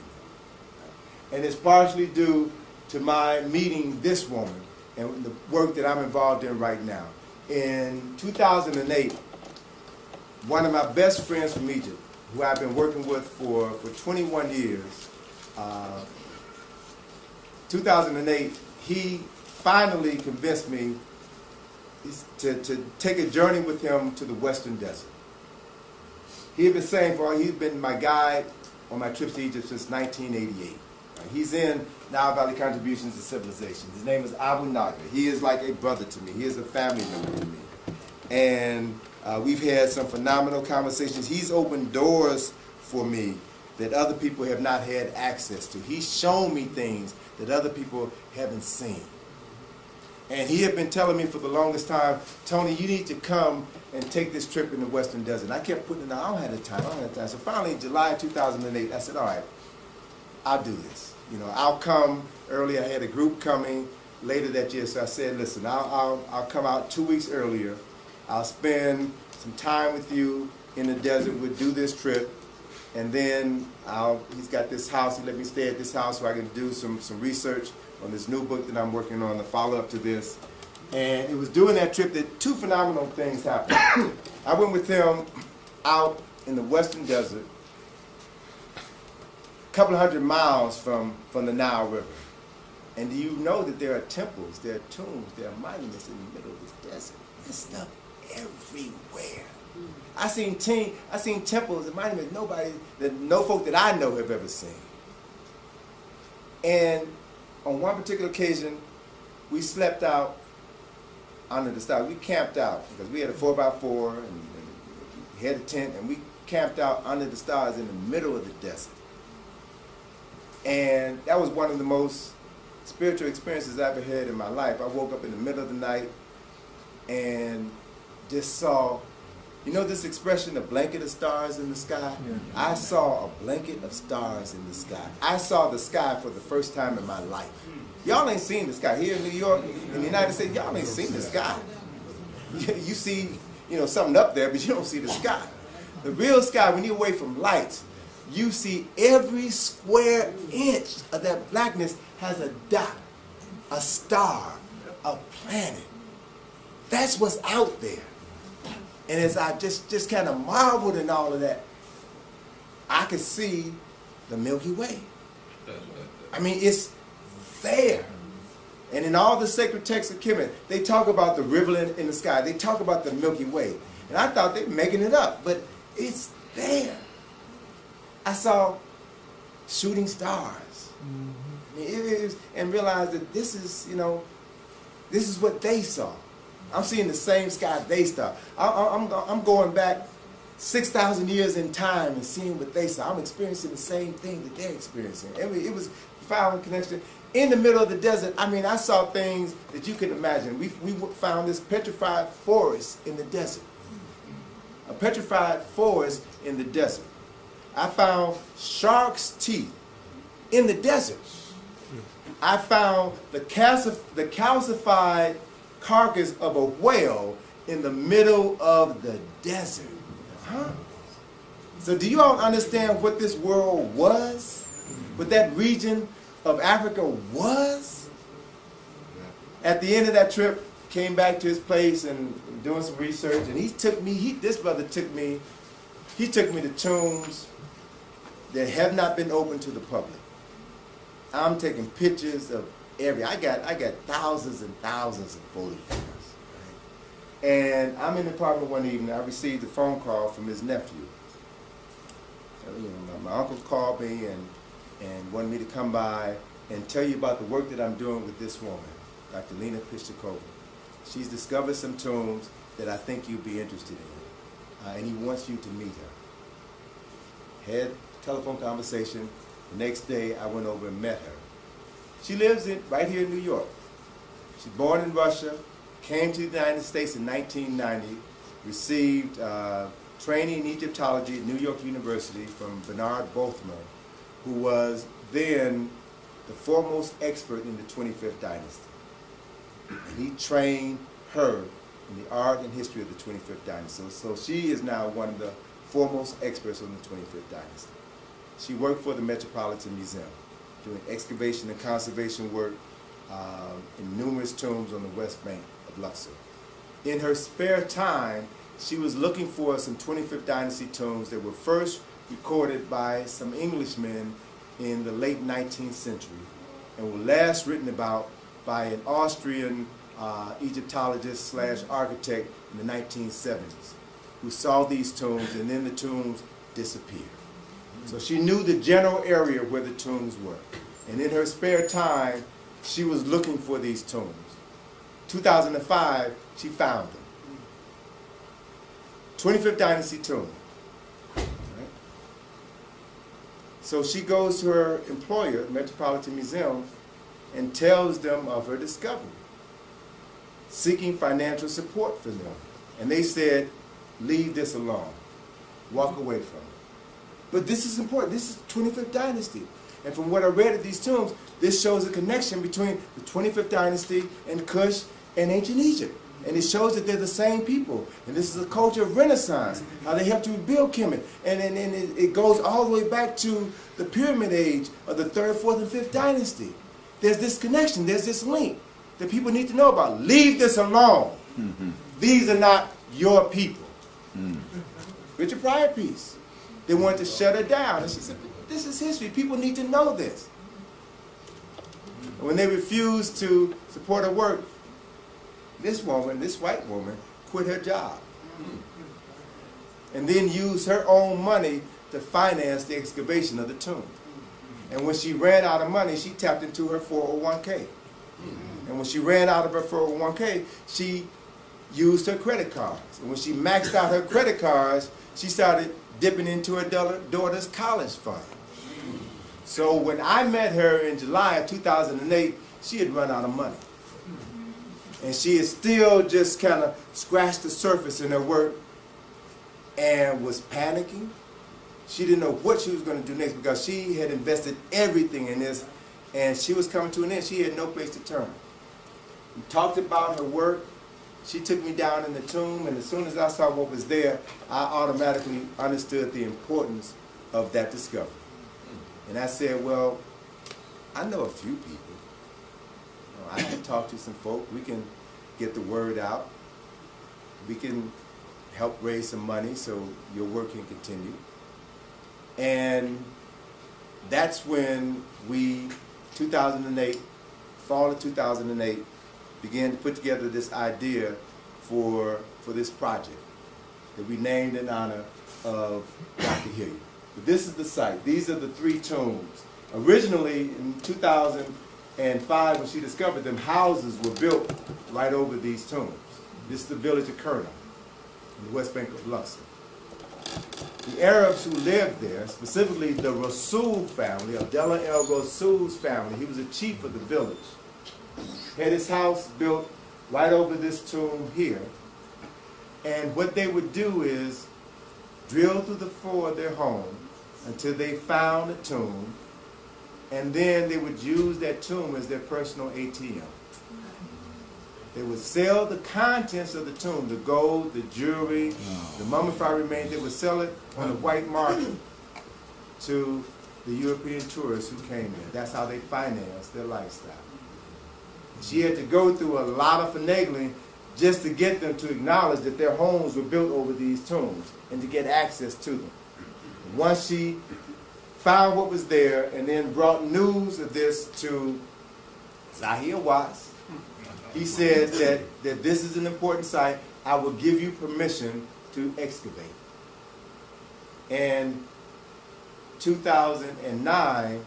And it's partially due to my meeting this woman and the work that I'm involved in right now. In 2008, one of my best friends from Egypt, who I've been working with for 21 years, 2008, he finally convinced me to take a journey with him to the Western Desert. He had been saying he's been my guide on my trips to Egypt since 1988. He's in Nile Valley Contributions to Civilization. His name is Abu Naga. He is like a brother to me. He is a family member to me. And we've had some phenomenal conversations. He's opened doors for me that other people have not had access to. He's shown me things that other people haven't seen. And he had been telling me for the longest time, Tony, you need to come and take this trip in the Western Desert. And I kept putting it out. I don't have the time. So finally, in July 2008, I said, all right, I'll do this. You know, I'll come early. I had a group coming later that year. So I said, listen, I'll come out 2 weeks earlier. I'll spend some time with you in the desert. We'll do this trip. And then he's got this house. He let me stay at this house so I can do some research on this new book that I'm working on, the follow-up to this. And it was during that trip that two phenomenal things happened. I went with him out in the Western Desert, a couple of 100 miles from the Nile River. And do you know that there are temples, there are tombs, there are monuments in the middle of this desert? There's stuff everywhere. I seen temples and monuments no folk that I know have ever seen. And on one particular occasion, we slept out under the stars. We camped out because we had a 4x4 and we had a tent, and we camped out under the stars in the middle of the desert. And that was one of the most spiritual experiences I've ever had in my life. I woke up in the middle of the night and just saw, you know this expression, a blanket of stars in the sky? Yeah. I saw a blanket of stars in the sky. I saw the sky for the first time in my life. Y'all ain't seen the sky. Here in New York, in the United States, y'all ain't seen the sky. You see, something up there, but you don't see the sky. The real sky, when you're away from lights, you see every square inch of that blackness has a dot, a star, a planet. That's what's out there. And as I just kind of marveled in all of that, I could see the Milky Way. I mean, it's there. And in all the sacred texts of Kemet, they talk about the rivulet in the sky. They talk about the Milky Way. And I thought they were making it up, but it's there. I saw shooting stars. I mean, and realized that this is what they saw. I'm seeing the same sky they saw. I'm going back 6,000 years in time and seeing what they saw. I'm experiencing the same thing that they're experiencing. It was profound connection. In the middle of the desert, I mean, I saw things that you can imagine. We found this petrified forest in the desert. A petrified forest in the desert. I found shark's teeth in the desert. I found the calcified carcass of a whale in the middle of the desert. Huh? So do you all understand what this world was? What that region of Africa was? At the end of that trip, came back to his place and doing some research, and this brother took me to tombs that have not been open to the public. I'm taking pictures of I got thousands and thousands of photographs. Right? And I'm in the apartment one evening. I received a phone call from his nephew. My uncle called me and wanted me to come by and tell you about the work that I'm doing with this woman, Dr. Lena Piszczykova. She's discovered some tombs that I think you'll be interested in, and he wants you to meet her. Had a telephone conversation. The next day, I went over and met her. She lives right here in New York. She's born in Russia, came to the United States in 1990, received training in Egyptology at New York University from Bernard Bothmer, who was then the foremost expert in the 25th dynasty. And he trained her in the art and history of the 25th dynasty. So she is now one of the foremost experts on the 25th dynasty. She worked for the Metropolitan Museum, doing excavation and conservation work in numerous tombs on the west bank of Luxor. In her spare time, she was looking for some 25th dynasty tombs that were first recorded by some Englishmen in the late 19th century and were last written about by an Austrian Egyptologist / architect in the 1970s who saw these tombs, and then the tombs disappeared. So she knew the general area where the tombs were. And in her spare time, she was looking for these tombs. 2005, she found them. 25th dynasty tomb. Right? So she goes to her employer, Metropolitan Museum, and tells them of her discovery, seeking financial support for them. And they said, leave this alone. Walk away from it. But this is important. This is 25th dynasty. And from what I read of these tombs, this shows a connection between the 25th dynasty and Kush and ancient Egypt. And it shows that they're the same people. And this is a culture of Renaissance, how they helped to rebuild Kemet. And it goes all the way back to the Pyramid Age of the 3rd, 4th, and 5th dynasty. There's this connection. There's this link that people need to know about. Leave this alone. Mm-hmm. These are not your people. Mm. Richard Pryor piece. They wanted to shut her down. And she said, this is history. People need to know this. And when they refused to support her work, this woman, this white woman, quit her job. And then used her own money to finance the excavation of the tomb. And when she ran out of money, she tapped into her 401k. And when she ran out of her 401k, she used her credit cards. And when she maxed out her credit cards, she started dipping into her daughter's college fund. So when I met her in July of 2008, she had run out of money. And she had still just kind of scratched the surface in her work and was panicking. She didn't know what she was going to do next because she had invested everything in this, and she was coming to an end. She had no place to turn. We talked about her work. She took me down in the tomb, and as soon as I saw what was there, I automatically understood the importance of that discovery. And I said, well, I know a few people. I can talk to some folk. We can get the word out. We can help raise some money so your work can continue. And that's when we, 2008, fall of 2008, began to put together this idea for this project that we named in honor of Dr. Hilliard. But this is the site. These are the 3 tombs. Originally, in 2005, when she discovered them, houses were built right over these tombs. This is the village of Kurna, in the west bank of Luxor. The Arabs who lived there, specifically the Rasul family, Abdullah el Rasul's family, he was a chief of the village, had his house built right over this tomb here. And what they would do is drill through the floor of their home until they found a tomb, and then they would use that tomb as their personal ATM. They would sell the contents of the tomb, the gold, the jewelry, the mummified remains. They would sell it on the white market to the European tourists who came in. That's how they financed their lifestyle. She had to go through a lot of finagling just to get them to acknowledge that their homes were built over these tombs and to get access to them. Once she found what was there and then brought news of this to Zahir Watts, he said that this is an important site. I will give you permission to excavate. And 2009,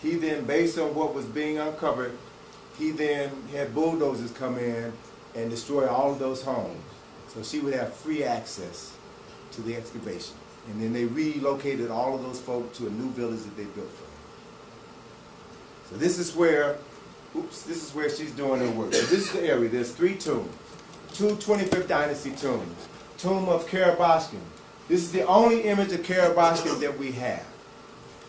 he then, based on what was being uncovered, he then had bulldozers come in and destroy all of those homes. so she would have free access to the excavation. And then they relocated all of those folk to a new village that they built for her. So this is where, this is where she's doing her work. So this is the area. There's 3 tombs. 2 25th Dynasty tombs. Tomb of Karabashkin. This is the only image of Karabashkin that we have.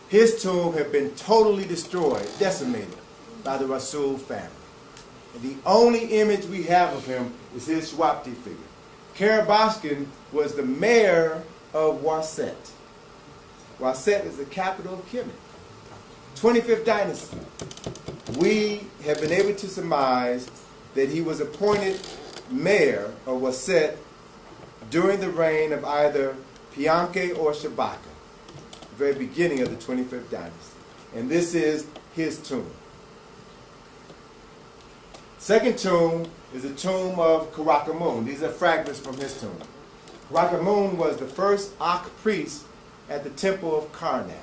His tomb had been totally destroyed, decimated by the Rasul family. And the only image we have of him is his Shwapti figure. Karabashkin was the mayor of Waset. Waset is the capital of Kemet. 25th Dynasty. We have been able to surmise that he was appointed mayor of Waset during the reign of either Pianke or Shabaka, the very beginning of the 25th Dynasty. And this is his tomb. Second tomb is the tomb of Karakamun. These are fragments from his tomb. Karakamun was the first Ak priest at the temple of Karnak.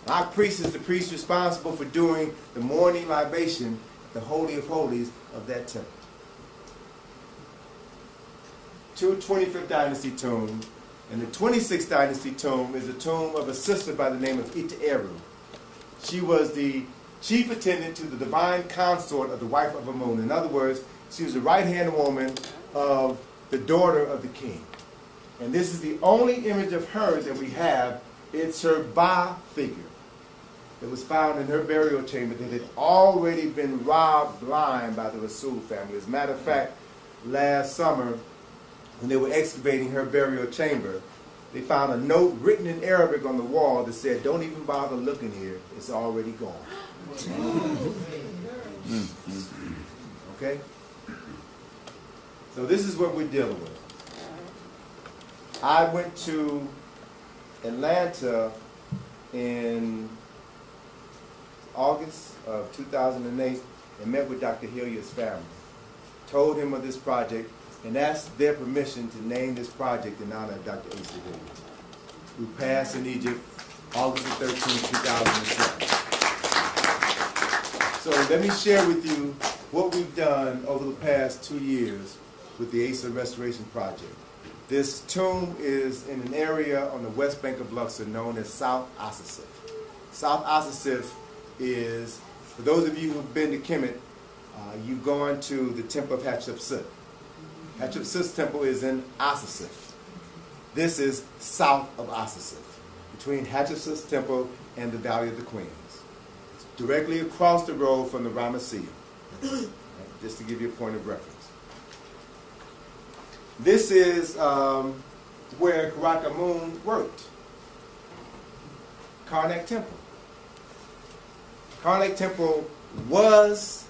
Ak priest is the priest responsible for doing the morning libation, the Holy of Holies of that temple. 2 25th Dynasty tombs, and the 26th Dynasty tomb is the tomb of a sister by the name of Iteru. She was the chief attendant to the divine consort of the wife of Amun. In other words, she was the right-hand woman of the daughter of the king. And this is the only image of her that we have. It's her Ba figure that was found in her burial chamber that had already been robbed blind by the Rasul family. As a matter of fact, last summer, when they were excavating her burial chamber, they found a note written in Arabic on the wall that said, "Don't even bother looking here, it's already gone." Okay? So this is what we're dealing with. I went to Atlanta in August of 2008 and met with Dr. Hilliard's family. Told him of this project and asked their permission to name this project in honor of Dr. Asa Hilliard, who passed in Egypt August 13, 2007. So let me share with you what we've done over the past 2 years with the Asa Restoration Project. This tomb is in an area on the west bank of Luxor known as South Asasif. South Asasif is, for those of you who've been to Kemet, you've gone to the temple of Hatshepsut. Hatshepsut's temple is in Asasif. This is south of Asasif, between Hatshepsut's temple and the Valley of the Queens. It's directly across the road from the Ramesseum, just to give you a point of reference. This is where Karakamun worked. Karnak Temple. Karnak Temple was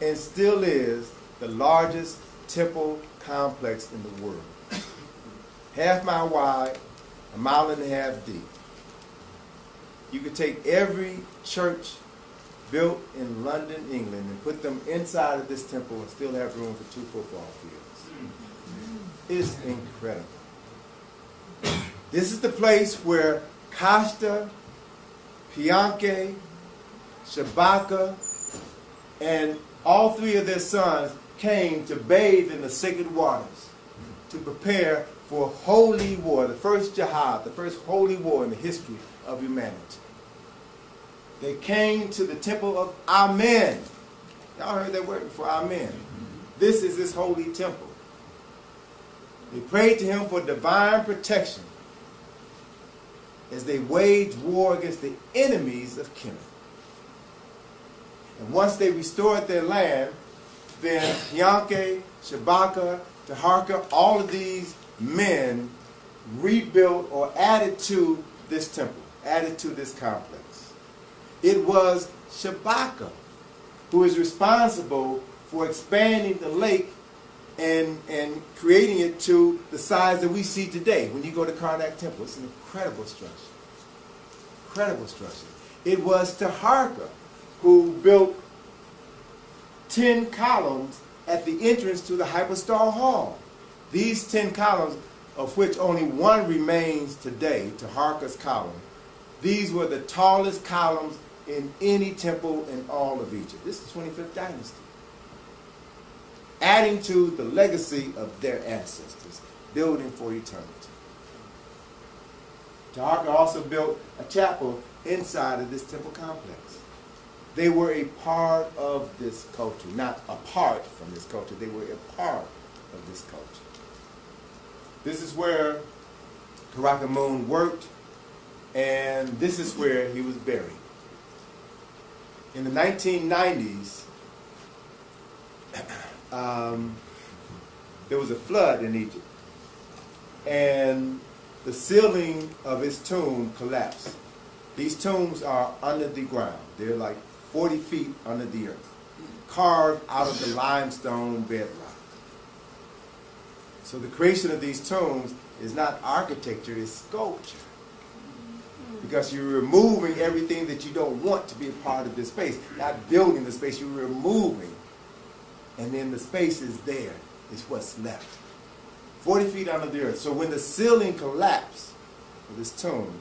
and still is the largest temple complex in the world. Half-mile wide, 1.5 miles deep. You could take every church built in London, England, and put them inside of this temple and still have room for 2 football fields. It's incredible. This is the place where Kashta, Pianke, Shabaka, and all 3 of their sons came to bathe in the sacred waters to prepare for holy war, the first jihad, the first holy war in the history of humanity. They came to the temple of Amen. Y'all heard that word before, Amen. This is his holy temple. They prayed to him for divine protection as they waged war against the enemies of Kemet. And once they restored their land, then Pianke, Shabaka, Taharka, all of these men rebuilt or added to this temple, added to this complex. It was Shabaka who is responsible for expanding the lake and creating it to the size that we see today. When you go to Karnak Temple, it's an incredible structure. Incredible structure. It was Taharka who built 10 columns at the entrance to the Hyperstar Hall. These 10 columns, of which only one remains today, Taharka's column, these were the tallest columns in any temple in all of Egypt. This is the 25th Dynasty. adding to the legacy of their ancestors, building for eternity. Taharka also built a chapel inside of this temple complex. They were a part of this culture, not apart from this culture. They were a part of this culture. This is where Karakamun worked, and this is where he was buried. In the 1990s, there was a flood in Egypt, and the ceiling of his tomb collapsed. These tombs are under the ground. They're like 40 feet under the earth, carved out of the limestone bedrock. So the creation of these tombs is not architecture, it's sculpture. Because you're removing everything that you don't want to be a part of this space. Not building the space, you're removing. And then the space is there, is what's left. 40 feet under the earth. So when the ceiling collapsed of this tomb,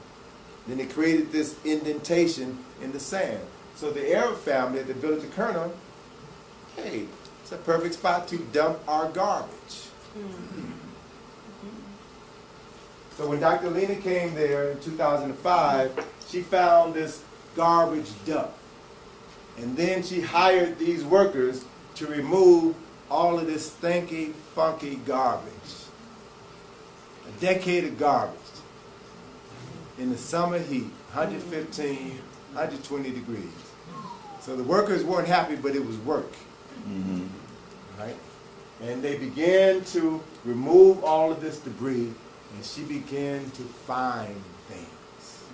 then it created this indentation in the sand. So the Arab family at the village of Kerna, hey, it's a perfect spot to dump our garbage. So when Dr. Lena came there in 2005, she found this garbage dump. And then she hired these workers to remove all of this stinky, funky garbage. A decade of garbage. In the summer heat, 115, 120 degrees. So the workers weren't happy, but it was work. Right? And they began to remove all of this debris, and she began to find things.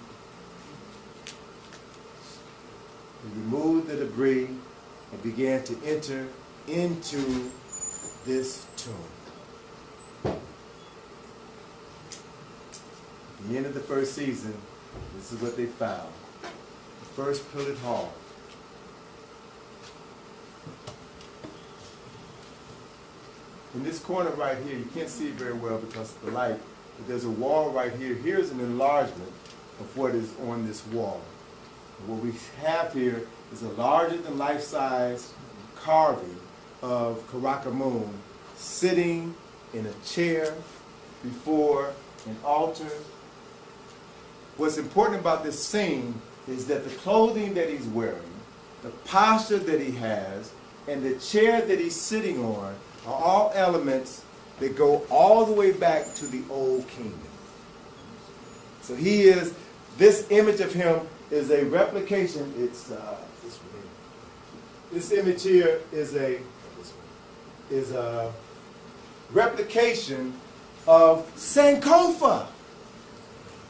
They removed the debris and began to enter into this tomb. At the end of the first season, this is what they found. The first pillared hall. In this corner right here, you can't see it very well because of the light, but there's a wall right here. Here's an enlargement of what is on this wall. And what we have here is a larger than life-size carving of Karakamun sitting in a chair before an altar. What's important about this scene is that the clothing that he's wearing, the posture that he has, and the chair that he's sitting on are all elements that go all the way back to the old kingdom. So he is, this image of him is a replication. It's this image here is a replication of Sankofa.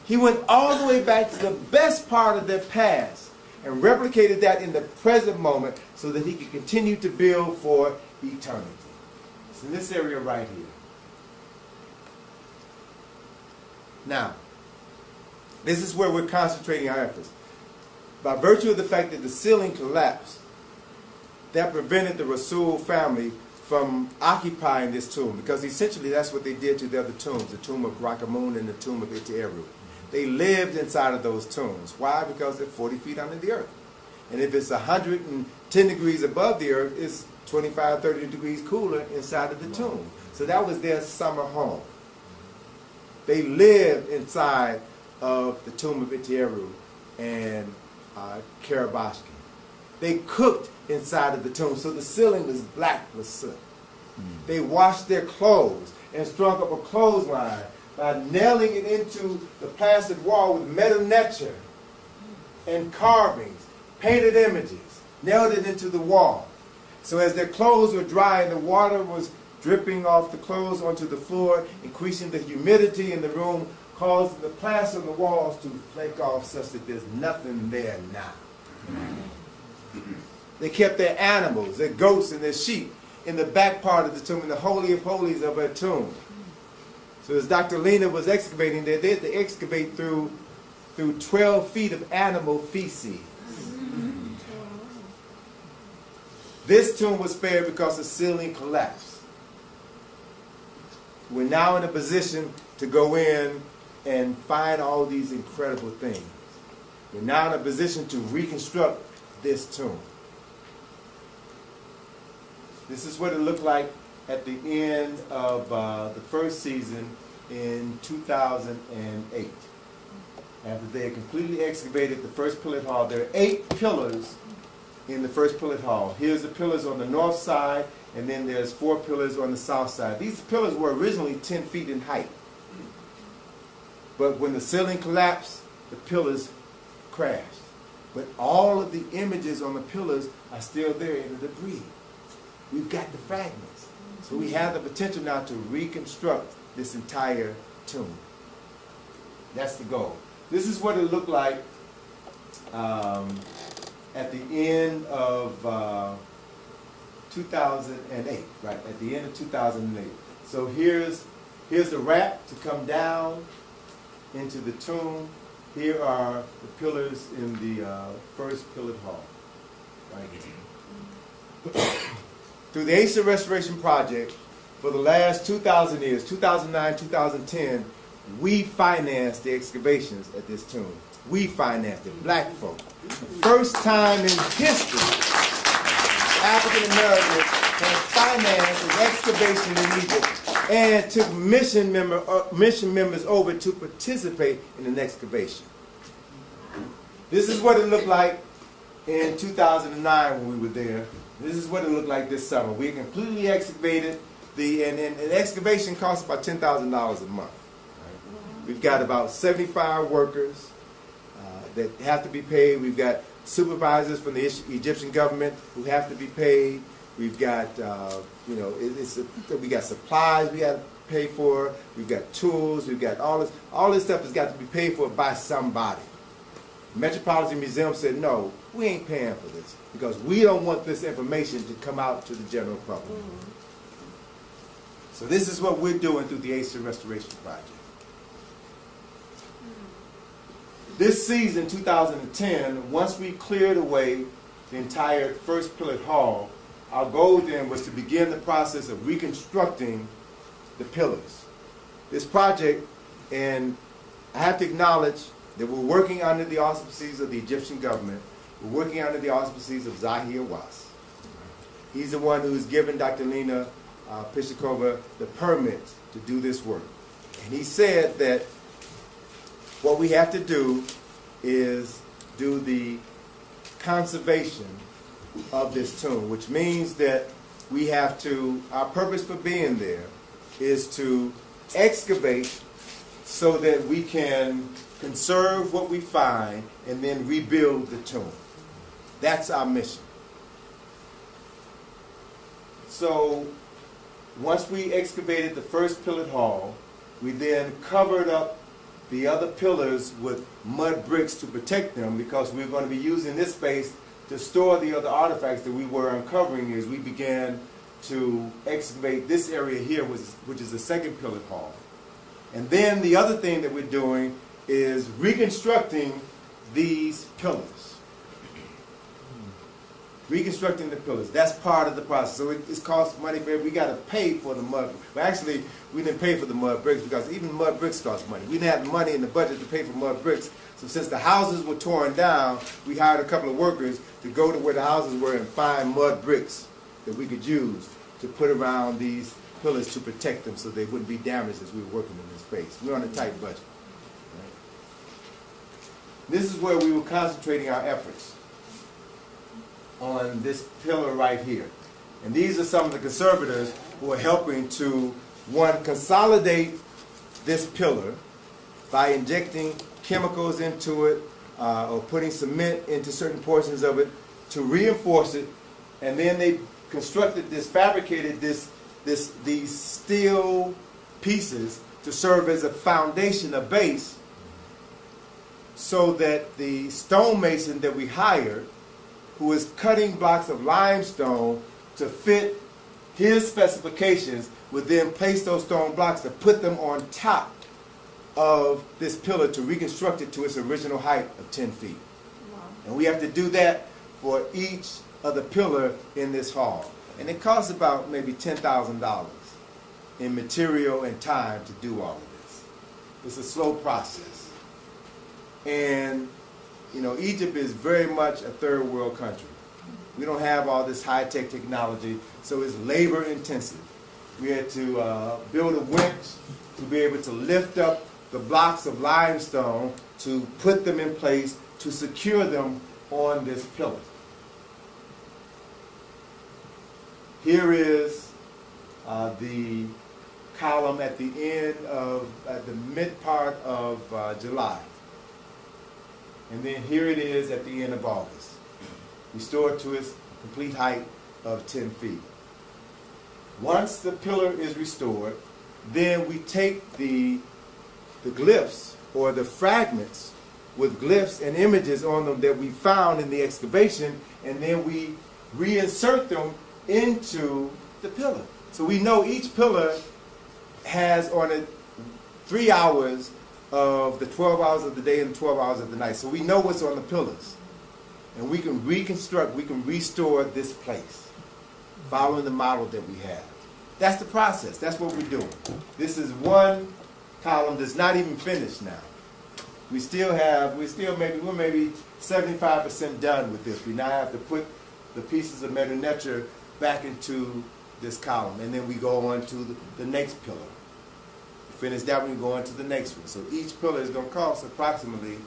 He went all the way back to the best part of their past and replicated that in the present moment so that he could continue to build for eternity. It's in this area right here. Now, this is where we're concentrating our efforts. By virtue of the fact that the ceiling collapsed, that prevented the Rasul family from occupying this tomb, because essentially that's what they did to the other tombs, the tomb of Rakamun and the tomb of Iteru. They lived inside of those tombs. Why? Because they're 40 feet under the earth. And if it's 110 degrees above the earth, it's 25, 30 degrees cooler inside of the tomb. So that was their summer home. They lived inside of the tomb of Iteru and Karabashki. They cooked inside of the tomb, so the ceiling was black with soot. They washed their clothes and strung up a clothesline by nailing it into the plastered wall with metal netcher and carvings, painted images, nailed it into the wall. So as their clothes were drying, the water was dripping off the clothes onto the floor, increasing the humidity in the room, causing the plaster on the walls to flake off such that there's nothing there now. They kept their animals, their goats and their sheep in the back part of the tomb, in the Holy of Holies of a tomb. So as Dr. Lena was excavating there, they had to excavate through 12 feet of animal feces. This tomb was spared because the ceiling collapsed. We're now in a position to go in and find all these incredible things. We're now in a position to reconstruct this tomb. This is what it looked like at the end of the first season in 2008. After they had completely excavated the first pilot hall, there are 8 pillars in the first pilot hall. Here's the pillars on the north side, and then there's 4 pillars on the south side. These pillars were originally 10 feet in height. But when the ceiling collapsed, the pillars crashed. But all of the images on the pillars are still there in the debris. We've got the fragments. So we have the potential now to reconstruct this entire tomb. That's the goal. This is what it looked like at the end of 2008, right? At the end of 2008. So here's the wrap to come down into the tomb. Here are the pillars in the first pillared hall, right here. Through the Ancient Restoration Project, for the last 2,000 years, 2009, 2010, we financed the excavations at this tomb. We financed it, black folk. First time in history, African Americans have financed an excavation in Egypt and took mission members over to participate in an excavation. This is what it looked like in 2009 when we were there. This is what it looked like this summer. We completely excavated and excavation costs about $10,000 a month. Right? We've got about 75 workers that have to be paid. We've got supervisors from the Egyptian government who have to be paid. We've got, we got supplies we got to pay for. We've got tools. We've got all this. All this stuff has got to be paid for by somebody. The Metropolitan Museum said, no, we ain't paying for this because we don't want this information to come out to the general public. So this is what we're doing through the Ancient Restoration Project. This season, 2010, once we cleared away the entire first pillared hall, our goal then was to begin the process of reconstructing the pillars. This project, and I have to acknowledge that we're working under the auspices of the Egyptian government. We're working under the auspices of Zahir Was. He's the one who's given Dr. Lena Pishikova the permit to do this work. And he said that what we have to do is do the conservation of this tomb, which means that we have to, our purpose for being there is to excavate so that we can conserve what we find and then rebuild the tomb. That's our mission. So once we excavated the first pillared hall, we then covered up the other pillars with mud bricks to protect them because we're going to be using this space to store the other artifacts that we were uncovering as we began to excavate this area here, which is the second pillared hall. And then the other thing that we're doing is reconstructing these pillars. Reconstructing the pillars. That's part of the process. So it's cost money for it. We got to pay for the mud. Well, actually, we didn't pay for the mud bricks because even mud bricks cost money. We didn't have money in the budget to pay for mud bricks. So since the houses were torn down, we hired a couple of workers to go to where the houses were and find mud bricks that we could use to put around these pillars to protect them so they wouldn't be damaged as we were working in this space. We're on a tight budget. Right? This is where we were concentrating our efforts, on this pillar right here. And these are some of the conservators who are helping to, one, consolidate this pillar by injecting chemicals into it or putting cement into certain portions of it to reinforce it. And then they constructed this, fabricated these steel pieces to serve as a foundation, a base, so that the stonemason that we hired, who is cutting blocks of limestone to fit his specifications, would then place those stone blocks to put them on top of this pillar to reconstruct it to its original height of 10 feet. Wow. And we have to do that for each of the pillar in this hall. And it costs about maybe $10,000 in material and time to do all of this. It's a slow process. And you know, Egypt is very much a third world country. We don't have all this high-tech technology, so it's labor intensive. We had to build a winch to be able to lift up the blocks of limestone to put them in place to secure them on this pillar. Here is the column at the mid part of July. And then here it is at the end of August, restored to its complete height of 10 feet. Once the pillar is restored, then we take the glyphs or the fragments with glyphs and images on them that we found in the excavation, and then we reinsert them into the pillar. So we know each pillar has on it 3 hours of the 12 hours of the day and 12 hours of the night. So we know what's on the pillars. And we can reconstruct, we can restore this place following the model that we have. That's the process. That's what we're doing. This is one column that's not even finished now. We're maybe 75% done with this. We now have to put the pieces of metal netcher back into this column, and then we go on to the next pillar. Finish that one, we go on to the next one. So each pillar is going to cost approximately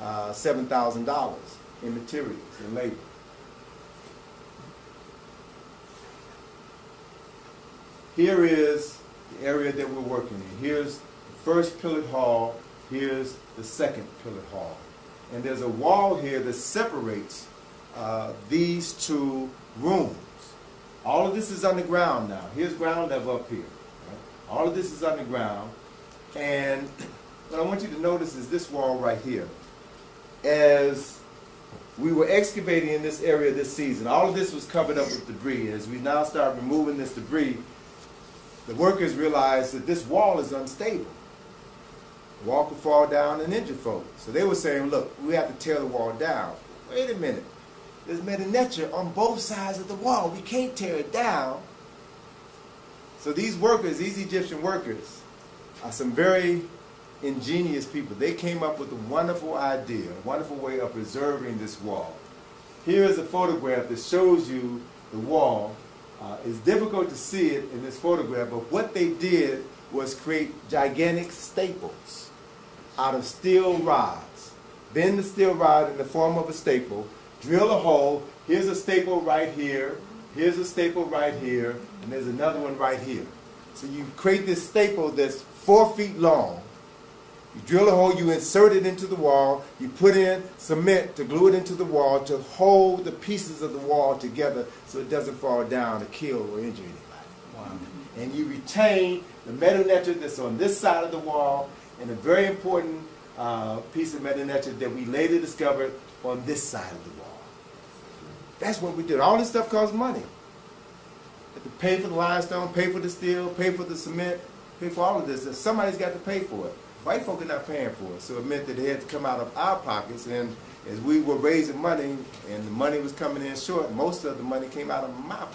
$7,000 in materials and labor. Here is the area that we're working in. Here's the first pillared hall. Here's the second pillared hall. And there's a wall here that separates these two rooms. All of this is underground now. Here's ground level up here. Right? All of this is underground. And what I want you to notice is this wall right here. As we were excavating in this area this season, all of this was covered up with debris. As we now start removing this debris, the workers realized that this wall is unstable. The wall could fall down and injure folks. So they were saying, look, we have to tear the wall down. Wait a minute. There's metal netcher on both sides of the wall. We can't tear it down. So these workers, these Egyptian workers, are some very ingenious people. They came up with a wonderful idea, a wonderful way of preserving this wall. Here is a photograph that shows you the wall. It's difficult to see it in this photograph, but what they did was create gigantic staples out of steel rods. Bend the steel rod in the form of a staple, drill a hole. Here's a staple right here, here's a staple right here, and there's another one right here. So you create this staple that's 4 feet long. You drill a hole, you insert it into the wall, you put in cement to glue it into the wall to hold the pieces of the wall together so it doesn't fall down or kill or injure anybody. Wow. And you retain the metal netcher that's on this side of the wall, and a very important piece of metal netcher that we later discovered on this side of the wall. That's what we did. All this stuff costs money. You have to pay for the limestone, pay for the steel, pay for the cement, pay for all of this. And somebody's got to pay for it. White folk are not paying for it, so it meant that they had to come out of our pockets, and as we were raising money and the money was coming in short, most of the money came out of my pocket.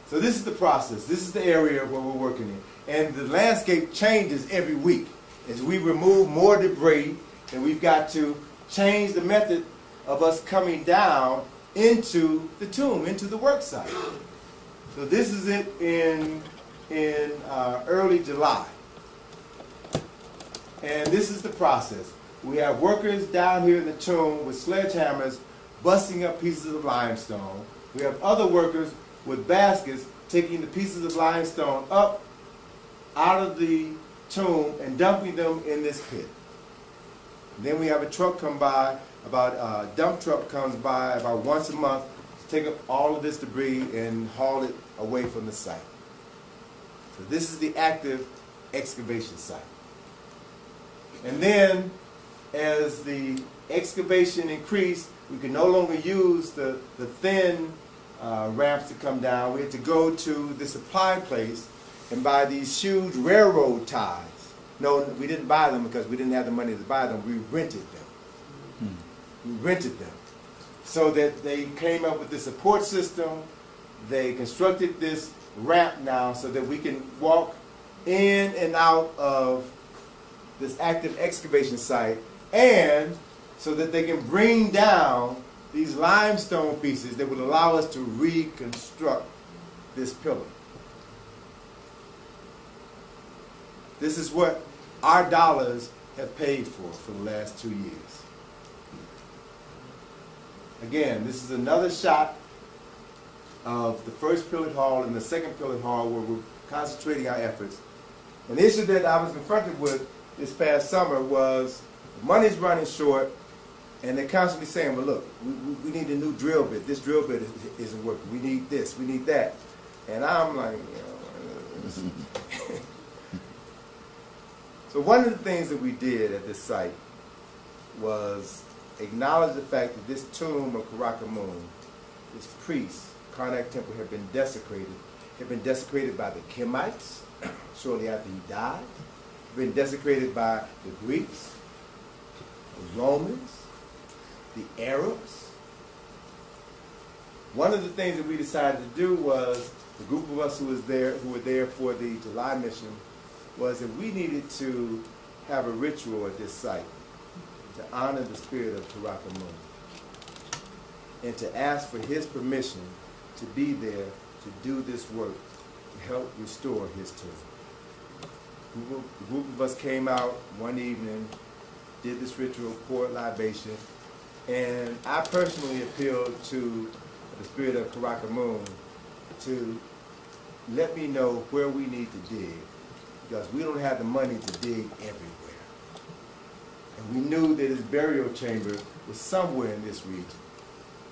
So this is the process. This is the area where we're working in. And the landscape changes every week. As we remove more debris, and we've got to change the method of us coming down into the tomb, into the work site. So this is it in early July. And this is the process. We have workers down here in the tomb with sledgehammers busting up pieces of limestone. We have other workers with baskets taking the pieces of limestone up out of the tomb and dumping them in this pit. Then we have a truck come by, a dump truck comes by about once a month to take up all of this debris and haul it away from the site. So this is the active excavation site. And then as the excavation increased, we could no longer use the thin ramps to come down. We had to go to the supply place and buy these huge railroad ties. No, we didn't buy them because we didn't have the money to buy them. We rented them. We rented them. So that they came up with this support system. They constructed this ramp now so that we can walk in and out of this active excavation site, and so that they can bring down these limestone pieces that would allow us to reconstruct this pillar. This is what our dollars have paid for the last 2 years. Again, this is another shot of the first Pillar Hall and the second Pillar Hall where we're concentrating our efforts. An issue that I was confronted with this past summer was money's running short, and they're constantly saying, well, look, we need a new drill bit. This drill bit isn't working. We need this. We need that. And I'm like, you know. So one of the things that we did at this site was acknowledge the fact that this tomb of Karakamoon, this priest, Karnak temple, had been desecrated by the Kemites shortly after he died, been desecrated by the Greeks, the Romans, the Arabs. One of the things that we decided to do was, the group of us who were there for the July mission, was that we needed to have a ritual at this site to honor the spirit of Karakamoon and to ask for his permission to be there to do this work to help restore his tomb. A group of us came out one evening, did this ritual, poured libation, and I personally appealed to the spirit of Karakamoon to let me know where we need to dig, because we don't have the money to dig everywhere. And we knew that his burial chamber was somewhere in this region.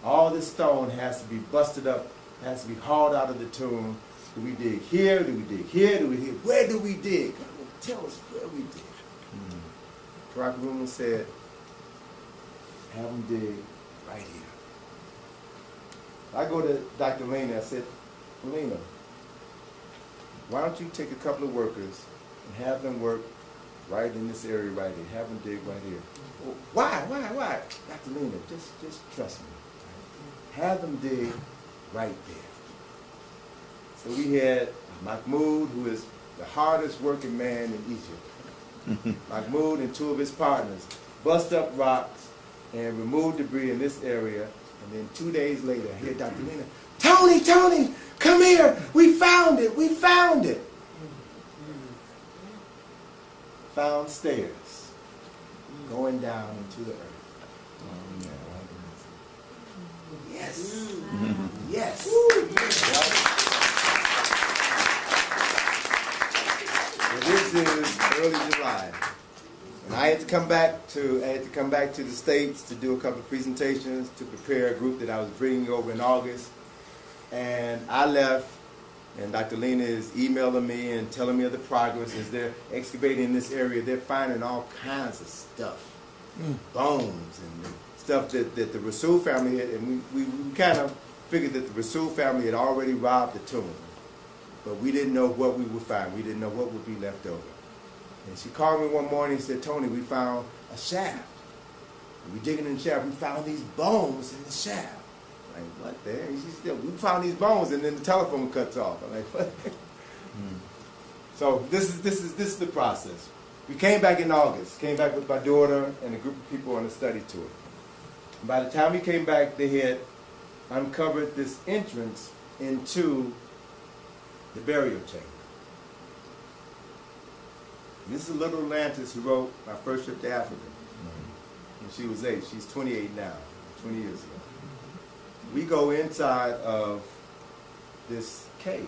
All this stone has to be busted up, has to be hauled out of the tomb. Do we dig here? Do we dig here? Do we dig? Where do we dig? Tell us where we dig. Karakamoon said, have them dig right here. I go to Dr. Lena, I said, Lena, why don't you take a couple of workers and have them work right in this area right here. Have them dig right here. Well, why? Dr. Lena, just trust me. Have them dig right there. So we had Mahmoud, who is the hardest working man in Egypt. Mahmoud and two of his partners bust up rocks and remove debris in this area. And then 2 days later, I hear Dr. Lena, Tony, come here. We found it. Found stairs going down into the earth. Yes. Yes. So this is early July. And I had to come back to the States to do a couple of presentations to prepare a group that I was bringing over in August. And I left, and Dr. Lena is emailing me and telling me of the progress as they're excavating in this area. They're finding all kinds of stuff, bones and stuff that the Rasul family had, and we kind of figured that the Rasul family had already robbed the tomb. But we didn't know what we would find. We didn't know what would be left over. And she called me one morning and said, Tony, we found a shaft. And we digging in the shaft, we found these bones in the shaft. I'm like, what the hell? She said, we found these bones, and then the telephone cuts off. I'm like, what? So this is the process. We came back in August, came back with my daughter and a group of people on a study tour. By the time we came back, they had uncovered this entrance into the burial chamber. This is little Atlantis who wrote My First Trip to Africa. When she was 8. She's 28 now, 20 years ago. We go inside of this cave.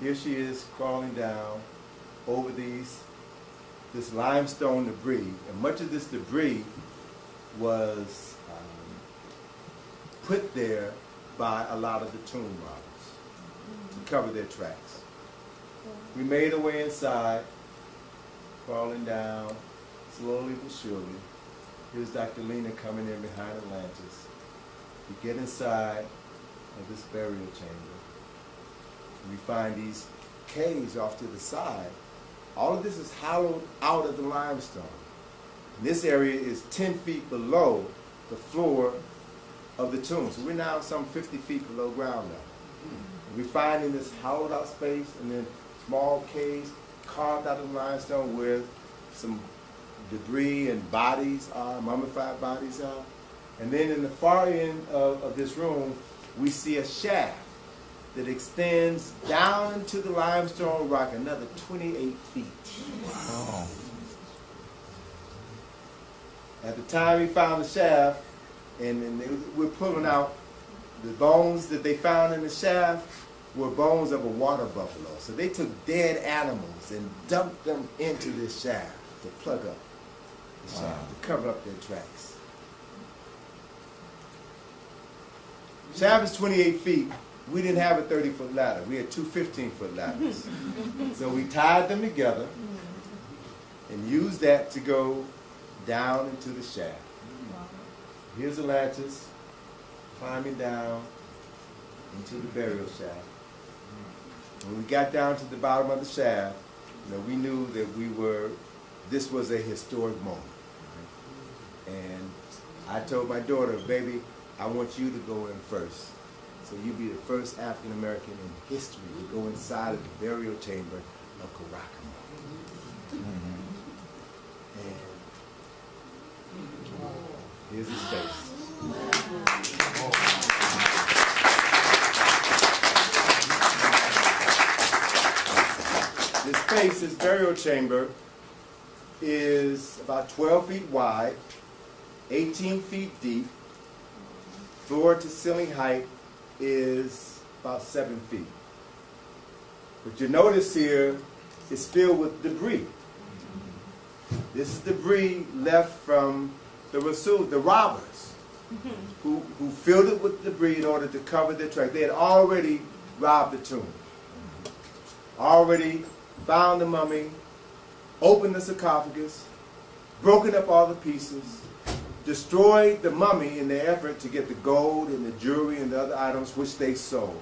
Here she is crawling down over this limestone debris. And much of this debris was put there by a lot of the tomb robbers to cover their tracks. We made our way inside, crawling down, slowly but surely. Here's Dr. Lena coming in behind Atlantis. We get inside of this burial chamber. We find these caves off to the side. All of this is hollowed out of the limestone. And this area is 10 feet below the floor of the tomb. So we're now some 50 feet below ground now. We find in this hollowed out space and then small caves carved out of the limestone where some debris and bodies are, mummified bodies are. And then in the far end of this room, we see a shaft that extends down into the limestone rock another 28 feet. Oh. At the time we found the shaft, we're pulling out the bones that they found in the shaft were bones of a water buffalo. So they took dead animals and dumped them into this shaft to plug up the shaft, to cover up their tracks. Shaft is 28 feet. We didn't have a 30-foot ladder. We had two 15-foot ladders. So we tied them together and used that to go down into the shaft. Here's the latches, climbing down into the burial shaft. When we got down to the bottom of the shaft, we knew that this was a historic moment. And I told my daughter, baby, I want you to go in first. So you be the first African American in history to go inside of the burial chamber of Caracas. And here's his face. This space, this burial chamber, is about 12 feet wide, 18 feet deep. Floor to ceiling height is about 7 feet. What you notice here is filled with debris. This is debris left from the robbers, who filled it with debris in order to cover their track. They had already robbed the tomb, already found the mummy, opened the sarcophagus, broken up all the pieces, destroyed the mummy in their effort to get the gold and the jewelry and the other items which they sold.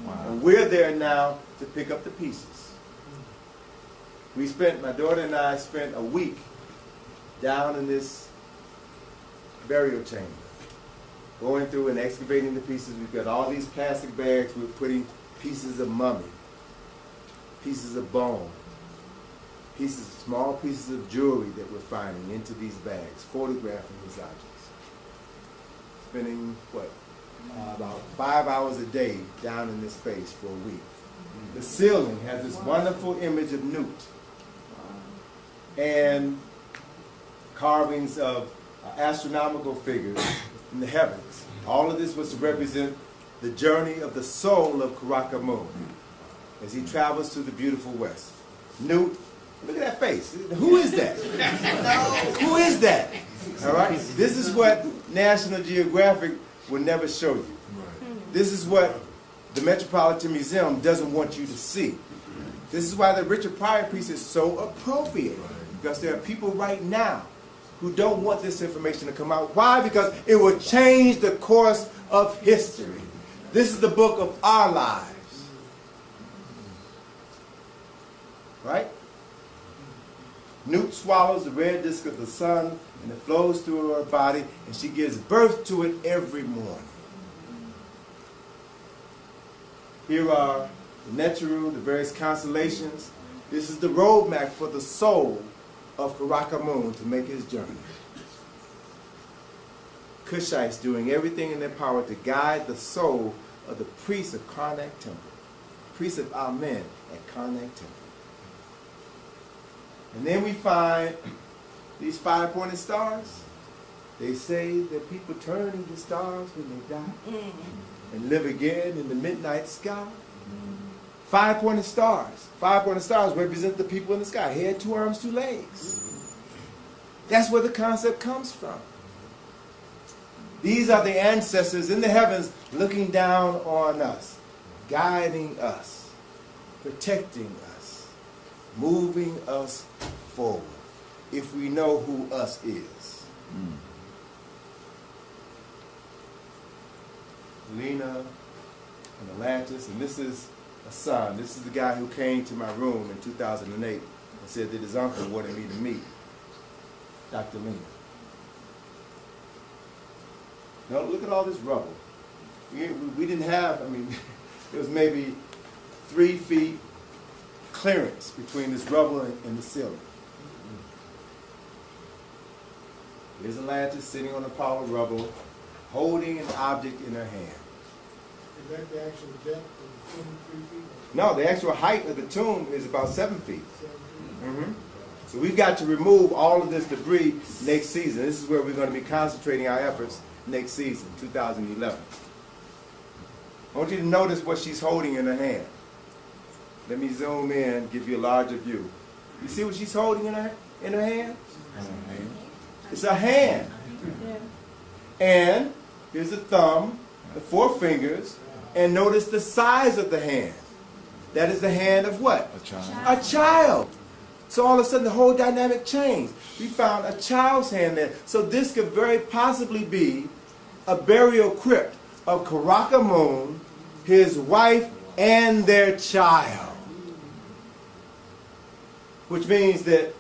Wow. And we're there now to pick up the pieces. My daughter and I spent a week down in this burial chamber, going through and excavating the pieces. We've got all these plastic bags. We're putting pieces of mummy, pieces of bone, small pieces of jewelry that we're finding into these bags, photographing these objects. Spending, about 5 hours a day down in this space for a week. The ceiling has this wonderful image of Newt and carvings of astronomical figures in the heavens. All of this was to represent the journey of the soul of Caracas Moon as he travels to the beautiful west. Newt, look at that face. Who is that? Who is that? All right? This is what National Geographic will never show you. This is what the Metropolitan Museum doesn't want you to see. This is why the Richard Pryor piece is so appropriate. Because there are people right now who don't want this information to come out. Why? Because it will change the course of history. This is the book of our lives. Right? Newt swallows the red disk of the sun, and it flows through her body, and she gives birth to it every morning. Here are the Neteru, the various constellations. This is the roadmap for the soul of Caracas Moon to make his journey. Cushites doing everything in their power to guide the soul of the priest of Karnak Temple, priest of Amen at Karnak Temple. And then we find these 5-pointed stars. They say that people turn into stars when they die and live again in the midnight sky. 5-pointed stars. 5-pointed stars represent the people in the sky. Head, 2 arms, 2 legs. That's where the concept comes from. These are the ancestors in the heavens looking down on us, guiding us, protecting us, moving us forward, if we know who us is. Lena and Atlantis, and this is a son. This is the guy who came to my room in 2008 and said that his uncle wanted me to meet Dr. Lena. Now look at all this rubble. We didn't have, there was maybe 3 feet clearance between this rubble and the ceiling. Here's Atlantis sitting on a pile of rubble, holding an object in her hand. Is that the actual depth of the 23 feet? No, the actual height of the tomb is about 7 feet. 7 feet? So we've got to remove all of this debris next season. This is where we're going to be concentrating our efforts next season, 2011. I want you to notice what she's holding in her hand. Let me zoom in, give you a larger view. You see what she's holding in her hand? It's a hand. And here's the thumb, the 4 fingers, and notice the size of the hand. That is the hand of what? A child. A child. So all of a sudden the whole dynamic changed. We found a child's hand there. So this could very possibly be a burial crypt of Karaka Moon, his wife, and their child. Which means that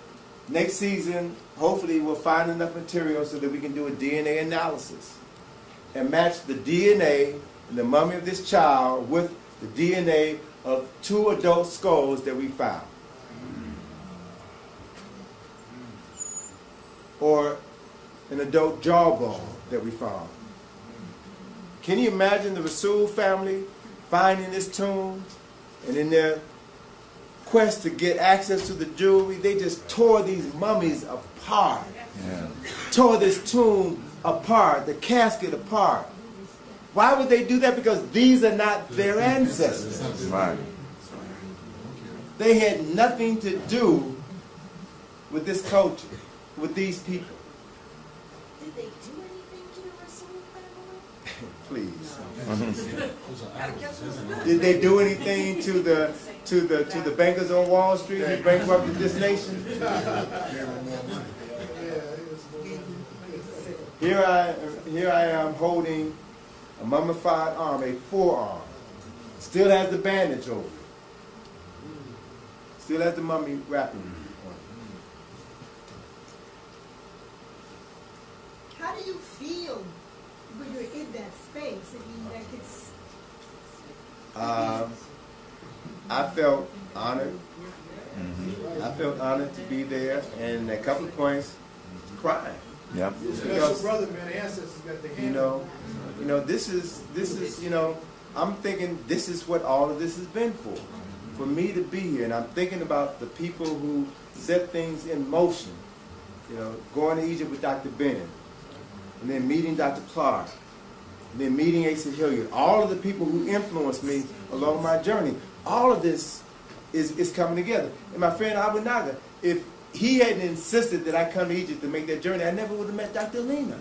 next season, hopefully we'll find enough material so that we can do a DNA analysis and match the DNA in the mummy of this child with the DNA of 2 adult skulls that we found. Or an adult jawbone that we found. Can you imagine the Rasul family finding this tomb, and in their quest to get access to the jewelry, they just tore these mummies apart. Yeah. Tore this tomb apart, the casket apart. Why would they do that? Because these are not their ancestors. Right. They had nothing to do with this culture, with these people. Did they do anything to the Rasul family? Please. Did they do anything to the bankers on Wall Street who bankrupted this nation? Here I am holding a mummified arm, a forearm. Still has the bandage over it. Still has the mummy wrapping on it. How do you feel when you're in that space? I mean, like it's... I felt honored. I felt honored to be there, and at a couple of points, crying. Yep. Special brother, man, the ancestors got the hand. You know, this is, you know, I'm thinking this is what all of this has been for me to be here, and I'm thinking about the people who set things in motion. You know, going to Egypt with Dr. Ben, and then meeting Dr. Clark, and then meeting Asa Hilliard. All of the people who influenced me along my journey. All of this is coming together. And my friend Abu Naga, if he hadn't insisted that I come to Egypt to make that journey, I never would have met Dr. Lena.